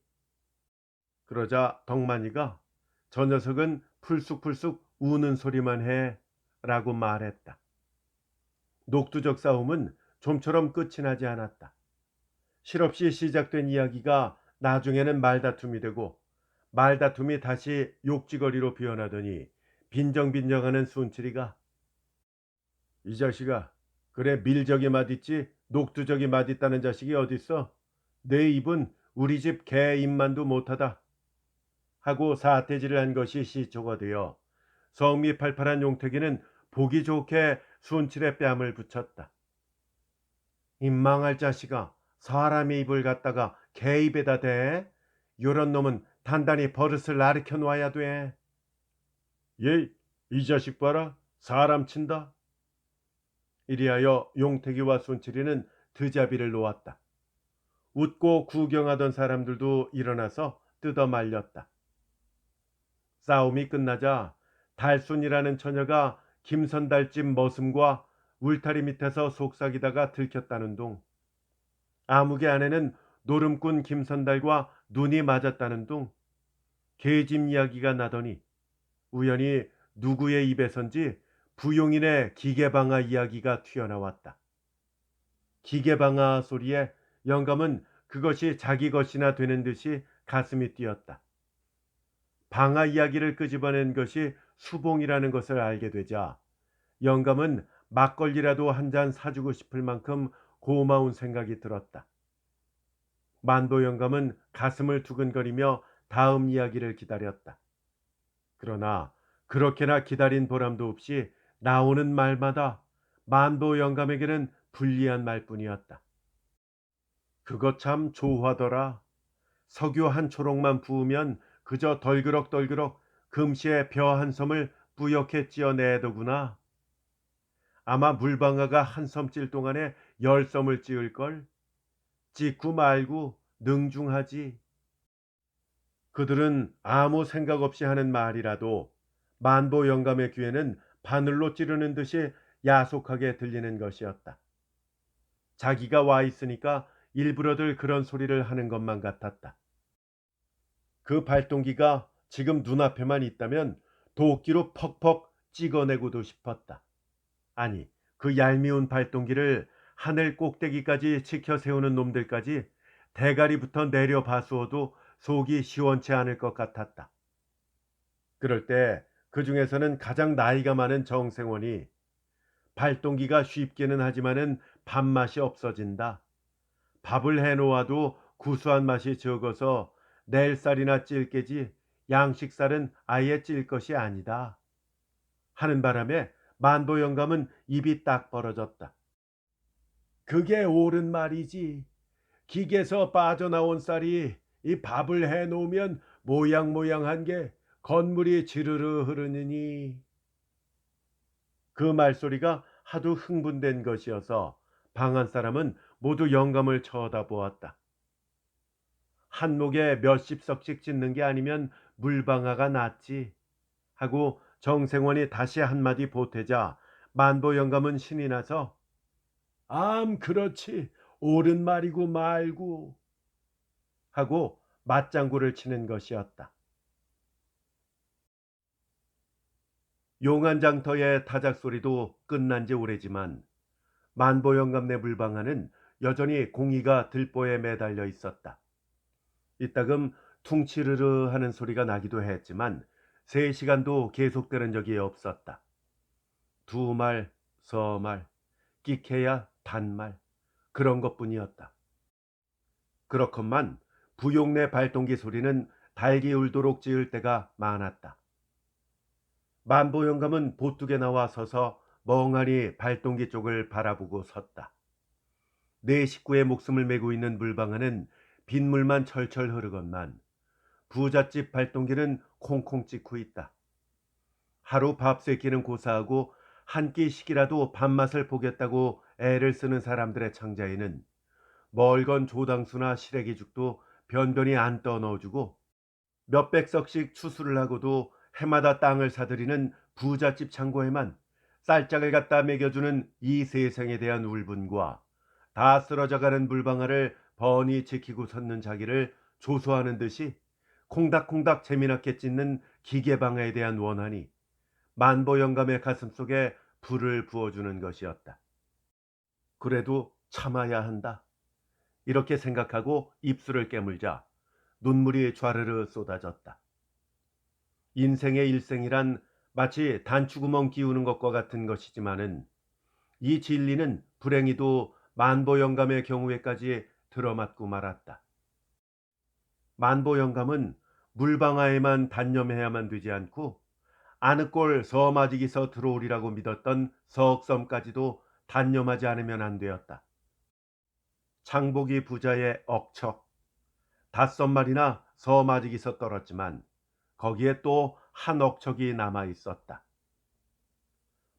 그러자 덕만이가 저 녀석은 풀쑥풀쑥 우는 소리만 해 라고 말했다. 녹두적 싸움은 좀처럼 끝이 나지 않았다. 실없이 시작된 이야기가 나중에는 말다툼이 되고 말다툼이 다시 욕지거리로 변하더니 빈정빈정하는 순칠이가 이 자식아, 그래 밀적이 맛있지 녹두적이 맛있다는 자식이 어딨어? 내 입은 우리 집 개 입만도 못하다 하고 사태질을 한 것이 시초가 되어 성미팔팔한 용택이는 보기 좋게 순칠의 뺨을 붙였다. 이 망할 자식아, 사람의 입을 갖다가 개 입에다 대? 요런 놈은 단단히 버릇을 가르쳐 놔야 돼. 예, 이 자식 봐라. 사람 친다. 이리하여 용택이와 순칠이는 드자비를 놓았다. 웃고 구경하던 사람들도 일어나서 뜯어 말렸다. 싸움이 끝나자 달순이라는 처녀가 김선달집 머슴과 울타리 밑에서 속삭이다가 들켰다는 둥, 아무개 안에는 노름꾼 김선달과 눈이 맞았다는 둥, 계집 이야기가 나더니 우연히 누구의 입에선지 부용인의 기계방아 이야기가 튀어나왔다. 기계방아 소리에 영감은 그것이 자기 것이나 되는 듯이 가슴이 뛰었다. 방아 이야기를 끄집어낸 것이 수봉이라는 것을 알게 되자 영감은 막걸리라도 한 잔 사주고 싶을 만큼 고마운 생각이 들었다. 만보 영감은 가슴을 두근거리며 다음 이야기를 기다렸다. 그러나 그렇게나 기다린 보람도 없이 나오는 말마다 만보 영감에게는 불리한 말뿐이었다. 그것 참 조화더라. 석유 한 초록만 부으면 그저 덜그럭덜그럭 금시에 벼 한 섬을 뿌옇게 찧어내더구나. 아마 물방아가 한 섬 찔 동안에 10섬을 찧을걸. 찍고 말고 능중하지. 그들은 아무 생각 없이 하는 말이라도 만보 영감의 귀에는 바늘로 찌르는 듯이 야속하게 들리는 것이었다. 자기가 와 있으니까 일부러들 그런 소리를 하는 것만 같았다. 그 발동기가 지금 눈앞에만 있다면 도끼로 퍽퍽 찍어내고도 싶었다. 아니, 그 얄미운 발동기를 하늘 꼭대기까지 지켜 세우는 놈들까지 대가리부터 내려 봐수어도 속이 시원치 않을 것 같았다. 그럴 때 그 중에서는 가장 나이가 많은 정생원이 발동기가 쉽기는 하지만은 밥맛이 없어진다. 밥을 해놓아도 구수한 맛이 적어서 낼 쌀이나 찔 깨지 양식쌀은 아예 찔 것이 아니다. 하는 바람에 만보 영감은 입이 딱 벌어졌다. 그게 옳은 말이지. 기계에서 빠져나온 쌀이 이 밥을 해놓으면 모양모양한 게 건물이 지르르 흐르느니. 그 말소리가 하도 흥분된 것이어서 방 안 사람은 모두 영감을 쳐다보았다. 한 목에 몇십 석씩 짓는 게 아니면 물방아가 낫지 하고 정생원이 다시 한마디 보태자 만보 영감은 신이 나서 그렇지. 옳은 말이고 말고 하고 맞장구를 치는 것이었다. 용안장터의 타작 소리도 끝난 지 오래지만 만보 영감네 물방아는 여전히 공이가 들보에 매달려 있었다. 이따금 퉁치르르 하는 소리가 나기도 했지만 3시간도 계속되는 적이 없었다. 두말, 서말, 끼케야 단말 그런 것뿐이었다. 그렇건만 부용내 발동기 소리는 달기 울도록 지을 때가 많았다. 만보 영감은 보뚝에 나와 서서 멍하니 발동기 쪽을 바라보고 섰다. 내 식구의 목숨을 메고 있는 물방아는 빗물만 철철 흐르건만 부잣집 발동기는 콩콩 찌고 있다. 하루 밥 세 끼는 고사하고 한 끼씩이라도 밥맛을 보겠다고 애를 쓰는 사람들의 창자에는 멀건 조당수나 시래기죽도 변변히 안 떠넣어주고 몇백 석씩 추수를 하고도 해마다 땅을 사들이는 부잣집 창고에만 쌀짝을 갖다 먹여주는 이 세상에 대한 울분과 다 쓰러져가는 물방아를 번히 지키고 섰는 자기를 조소하는 듯이 콩닥콩닥 재미나게 찢는 기계방아에 대한 원한이 만보 영감의 가슴속에 불을 부어주는 것이었다. 그래도 참아야 한다. 이렇게 생각하고 입술을 깨물자 눈물이 좌르르 쏟아졌다. 인생의 일생이란 마치 단추구멍 끼우는 것과 같은 것이지만은 이 진리는 불행히도 만보 영감의 경우에까지 들어맞고 말았다. 만보 영감은 물방아에만 단념해야만 되지 않고 아늑골 서마지기서 들어오리라고 믿었던 석섬까지도 단념하지 않으면 안 되었다. 창복이 부자의 억척, 5마리나 서마지기서 떨었지만 거기에 또 한 억척이 남아 있었다.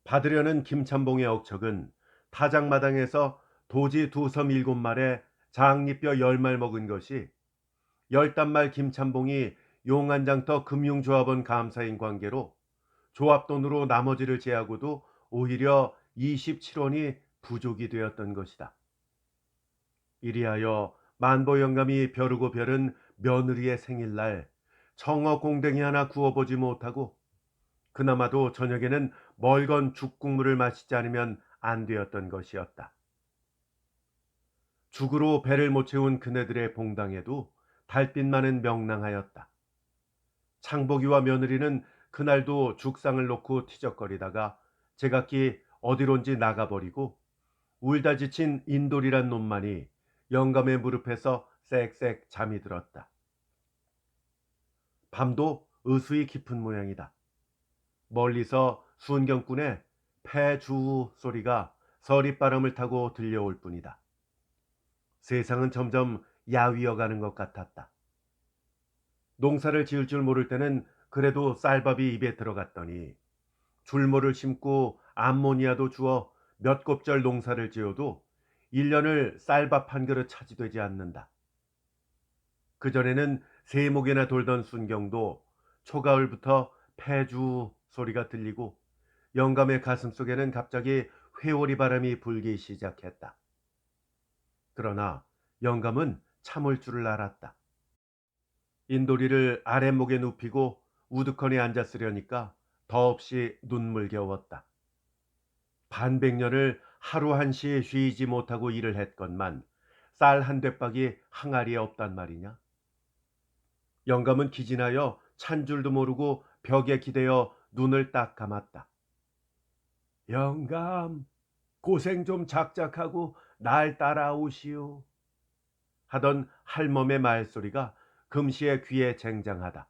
받으려는 김참봉의 억척은 타작마당에서 도지 2섬 7말에 장리뼈 10말 먹은 것이 10단말 김참봉이 용안장터 금융조합원 감사인 관계로 조합돈으로 나머지를 제하고도 오히려 27원이 부족이 되었던 것이다. 이리하여 만보 영감이 벼르고 벼른 며느리의 생일날 청어 공댕이 하나 구워보지 못하고 그나마도 저녁에는 멀건 죽국물을 마시지 않으면 안 되었던 것이었다. 죽으로 배를 못 채운 그네들의 봉당에도 달빛만은 명랑하였다. 창복이와 며느리는 그날도 죽상을 놓고 티적거리다가 제각기 어디론지 나가버리고 울다 지친 인돌이란 놈만이 영감의 무릎에서 쌕쌕 잠이 들었다. 밤도 의수이 깊은 모양이다. 멀리서 순경꾼의 패주 소리가 서릿바람을 타고 들려올 뿐이다. 세상은 점점 야위어가는 것 같았다. 농사를 지을 줄 모를 때는 그래도 쌀밥이 입에 들어갔더니 줄모를 심고 암모니아도 주어 몇 곱절 농사를 지어도 1년을 쌀밥 한 그릇 차지되지 않는다. 그전에는 세목이나 돌던 순경도 초가을부터 패주 소리가 들리고 영감의 가슴속에는 갑자기 회오리 바람이 불기 시작했다. 그러나 영감은 참을 줄을 알았다. 인돌이를 아랫목에 눕히고 우두커니 앉았으려니까 더없이 눈물겨웠다. 반백년을 하루 한시 쉬지 못하고 일을 했건만 쌀 한 대박이 항아리에 없단 말이냐. 영감은 기진하여 찬 줄도 모르고 벽에 기대어 눈을 딱 감았다. 영감, 고생 좀 작작하고 날 따라오시오. 하던 할멈의 말소리가 금시의 귀에 쟁장하다.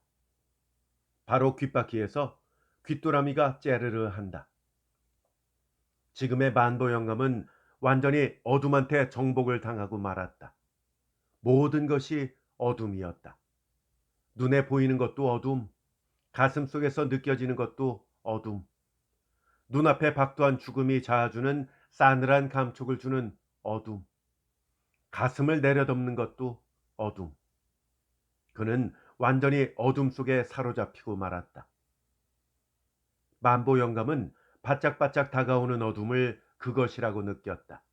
바로 귓바퀴에서 귀뚜라미가 째르르 한다. 지금의 만보 영감은 완전히 어둠한테 정복을 당하고 말았다. 모든 것이 어둠이었다. 눈에 보이는 것도 어둠, 가슴 속에서 느껴지는 것도 어둠, 눈앞에 박두한 죽음이 자아주는 싸늘한 감촉을 주는 어둠, 가슴을 내려덮는 것도 어둠. 그는 완전히 어둠 속에 사로잡히고 말았다. 만보 영감은 바짝바짝 다가오는 어둠을 그것이라고 느꼈다.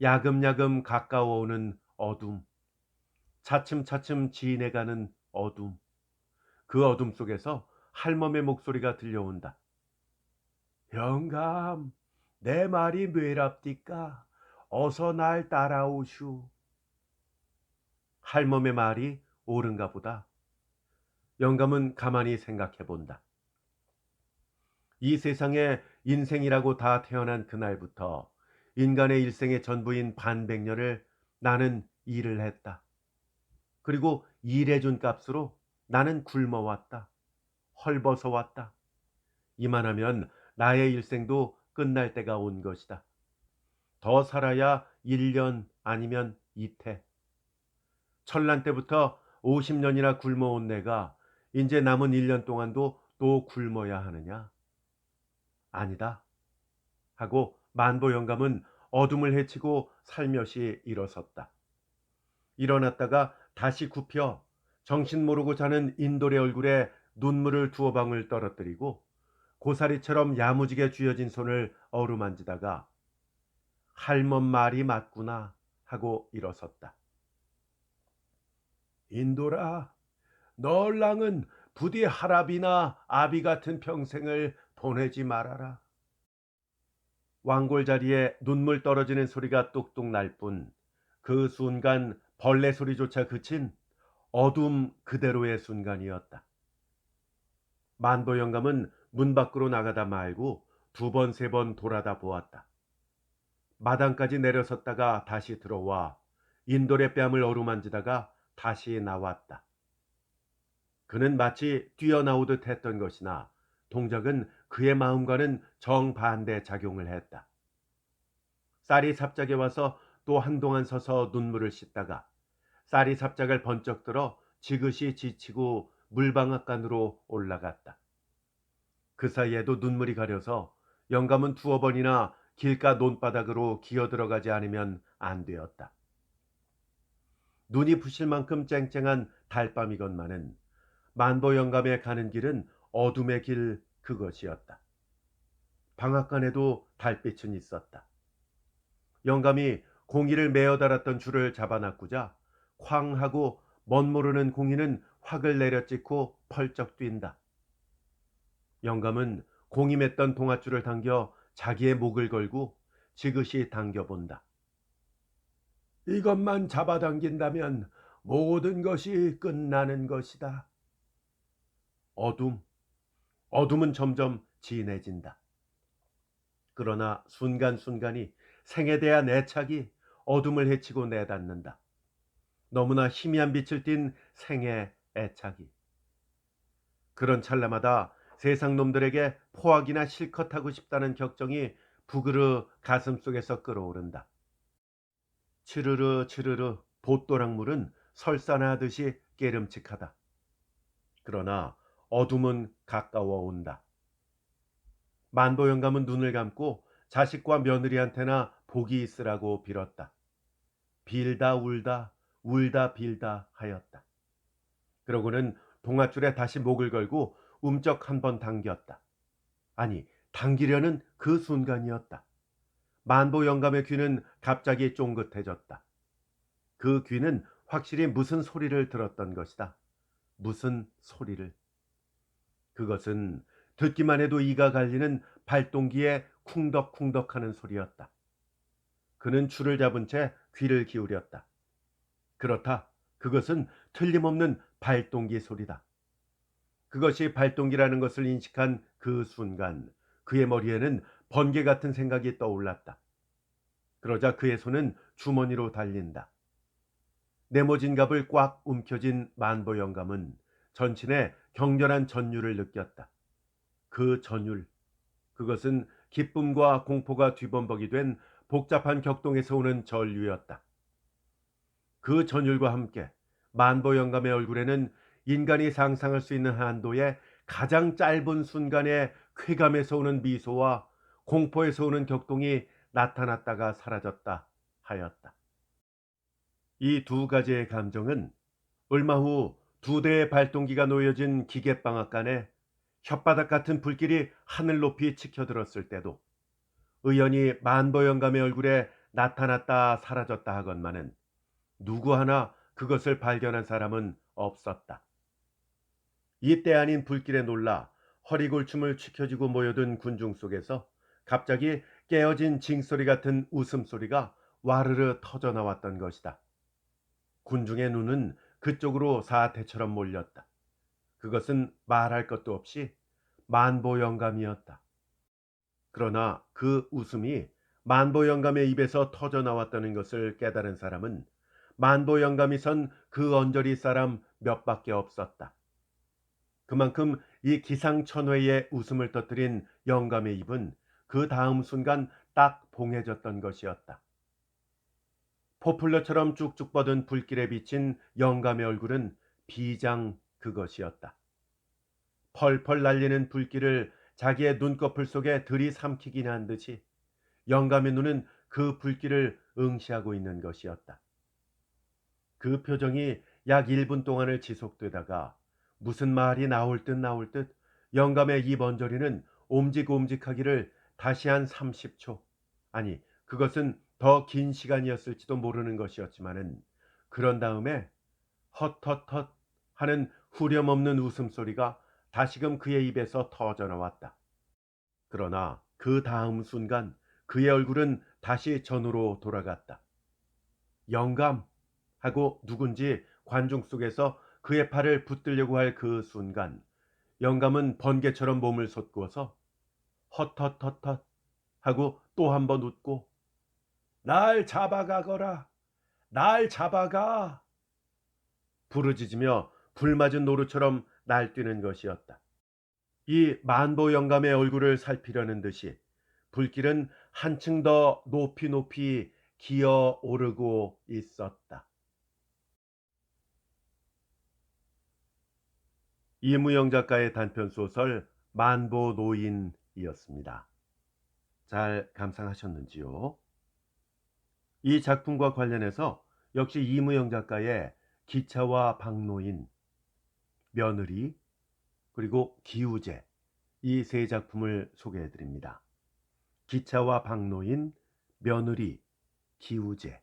야금야금 가까워오는 어둠, 차츰차츰 지내가는 어둠. 그 어둠 속에서 할멈의 목소리가 들려온다. 영감, 내 말이 뇌랍디까? 어서 날 따라오슈. 할멈의 말이 옳은가 보다. 영감은 가만히 생각해 본다. 이 세상에 인생이라고 다 태어난 그날부터 인간의 일생의 전부인 반백년을 나는 일을 했다. 그리고 일해준 값으로 나는 굶어왔다. 헐벗어왔다. 이만하면 나의 일생도 끝날 때가 온 것이다. 더 살아야 1년 아니면 이태. 철난 때부터 50년이나 굶어온 내가 이제 남은 1년 동안도 또 굶어야 하느냐? 아니다. 하고 만보 영감은 어둠을 헤치고 살며시 일어섰다. 일어났다가 다시 굽혀 정신 모르고 자는 인돌의 얼굴에 눈물을 두어 방울 떨어뜨리고 고사리처럼 야무지게 쥐어진 손을 어루만지다가 할멈 말이 맞구나 하고 일어섰다. 인돌아, 널랑은 부디 하랍이나 아비 같은 평생을 보내지 말아라. 왕골 자리에 눈물 떨어지는 소리가 뚝뚝 날 뿐 그 순간 벌레 소리조차 그친 어둠 그대로의 순간이었다. 만보 영감은 문 밖으로 나가다 말고 2번, 3번 돌아다 보았다. 마당까지 내려섰다가 다시 들어와 인돌의 뺨을 어루만지다가 다시 나왔다. 그는 마치 뛰어나오듯 했던 것이나 동작은 그의 마음과는 정반대 작용을 했다. 쌀이 삽작에 와서 또 한동안 서서 눈물을 씻다가 쌀이 삽작을 번쩍 들어 지그시 지치고 물방앗간으로 올라갔다. 그 사이에도 눈물이 가려서 영감은 2번이나 길가 논바닥으로 기어들어가지 않으면 안 되었다. 눈이 부실 만큼 쨍쨍한 달밤이건만은 만보 영감에 가는 길은 어둠의 길 그것이었다. 방앗간에도 달빛은 있었다. 영감이 공이를 메어 달았던 줄을 잡아놨고자 쾅 하고 멋 모르는 공이는 확을 내려찍고 펄쩍 뛴다. 영감은 공이 맸던 동아줄을 당겨 자기의 목을 걸고 지그시 당겨본다. 이것만 잡아당긴다면 모든 것이 끝나는 것이다. 어둠은 점점 진해진다. 그러나 순간순간이 생에 대한 애착이 어둠을 헤치고 내닫는다. 너무나 희미한 빛을 띤 생의 애착이. 그런 찰나마다 세상 놈들에게 포악이나 실컷 하고 싶다는 격정이 부그르 가슴속에서 끓어오른다. 치르르 치르르 봇도락물은 설산하듯이 깨름칙하다. 그러나 어둠은 가까워 온다. 만보 영감은 눈을 감고 자식과 며느리한테나 복이 있으라고 빌었다. 빌다 울다 울다 빌다 하였다. 그러고는 동아줄에 다시 목을 걸고 움쩍 한번 당겼다. 아니, 당기려는 그 순간이었다. 만보 영감의 귀는 갑자기 쫑긋해졌다. 그 귀는 확실히 무슨 소리를 들었던 것이다. 무슨 소리를. 그것은 듣기만 해도 이가 갈리는 발동기에 쿵덕쿵덕하는 소리였다. 그는 줄을 잡은 채 귀를 기울였다. 그렇다. 그것은 틀림없는 발동기 소리다. 그것이 발동기라는 것을 인식한 그 순간 그의 머리에는 번개 같은 생각이 떠올랐다. 그러자 그의 손은 주머니로 달린다. 네모진 갑을 꽉 움켜쥔 만보 영감은 전신에 격렬한 전율을 느꼈다. 그 전율, 그것은 기쁨과 공포가 뒤범벅이 된 복잡한 격동에서 오는 전류였다. 그 전율과 함께 만보 영감의 얼굴에는 인간이 상상할 수 있는 한도의 가장 짧은 순간의 쾌감에서 오는 미소와 공포에서 오는 격동이 나타났다가 사라졌다 하였다. 이 2가지의 감정은 얼마 후 2대의 발동기가 놓여진 기계방앗간에 혓바닥 같은 불길이 하늘 높이 치켜들었을 때도 의연히 만보 영감의 얼굴에 나타났다 사라졌다 하건만은 누구 하나 그것을 발견한 사람은 없었다. 이때 아닌 불길에 놀라 허리골춤을 치켜쥐고 모여든 군중 속에서 갑자기 깨어진 징소리 같은 웃음소리가 와르르 터져나왔던 것이다. 군중의 눈은 그쪽으로 사태처럼 몰렸다. 그것은 말할 것도 없이 만보 영감이었다. 그러나 그 웃음이 만보 영감의 입에서 터져나왔다는 것을 깨달은 사람은 만보 영감이 선 그 언저리 사람 몇 밖에 없었다. 그만큼 이 기상천외의 웃음을 터뜨린 영감의 입은 그 다음 순간 딱 봉해졌던 것이었다. 포플러처럼 쭉쭉 뻗은 불길에 비친 영감의 얼굴은 비장 그것이었다. 펄펄 날리는 불길을 자기의 눈꺼풀 속에 들이삼키긴 한 듯이 영감의 눈은 그 불길을 응시하고 있는 것이었다. 그 표정이 약 1분 동안을 지속되다가 무슨 말이 나올 듯 나올 듯 영감의 입 언저리는 옴직옴직하기를 다시 한 30초, 아니 그것은 더 긴 시간이었을지도 모르는 것이었지만은 그런 다음에 헛헛헛 하는 후렴없는 웃음소리가 다시금 그의 입에서 터져 나왔다. 그러나 그 다음 순간 그의 얼굴은 다시 전으로 돌아갔다. 영감 하고 누군지 관중 속에서 그의 팔을 붙들려고 할 그 순간 영감은 번개처럼 몸을 솟구어서 헛헛헛헛 하고 또 한 번 웃고 날 잡아가거라, 날 잡아가 부르짖으며 불맞은 노루처럼 날뛰는 것이었다. 이 만보 영감의 얼굴을 살피려는 듯이 불길은 한층 더 높이 높이 기어 오르고 있었다. 이무영 작가의 단편 소설 만보 노인이었습니다. 잘 감상하셨는지요? 이 작품과 관련해서 역시 이무영 작가의 기차와 박노인, 며느리, 그리고 기우제 이 세 작품을 소개해 드립니다. 기차와 박노인, 며느리, 기우제.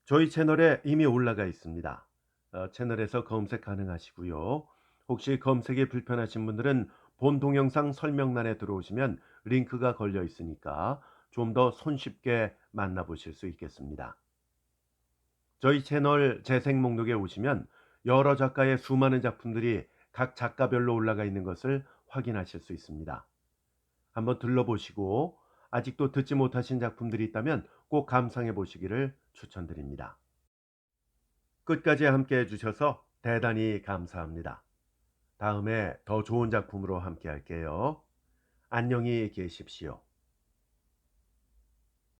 저희 채널에 이미 올라가 있습니다. 채널에서 검색 가능하시고요. 혹시 검색이 불편하신 분들은 본 동영상 설명란에 들어오시면 링크가 걸려 있으니까 좀 더 손쉽게 만나보실 수 있겠습니다. 저희 채널 재생 목록에 오시면 여러 작가의 수많은 작품들이 각 작가별로 올라가 있는 것을 확인하실 수 있습니다. 한번 들러보시고 아직도 듣지 못하신 작품들이 있다면 꼭 감상해 보시기를 추천드립니다. 끝까지 함께 해주셔서 대단히 감사합니다. 다음에 더 좋은 작품으로 함께 할게요. 안녕히 계십시오.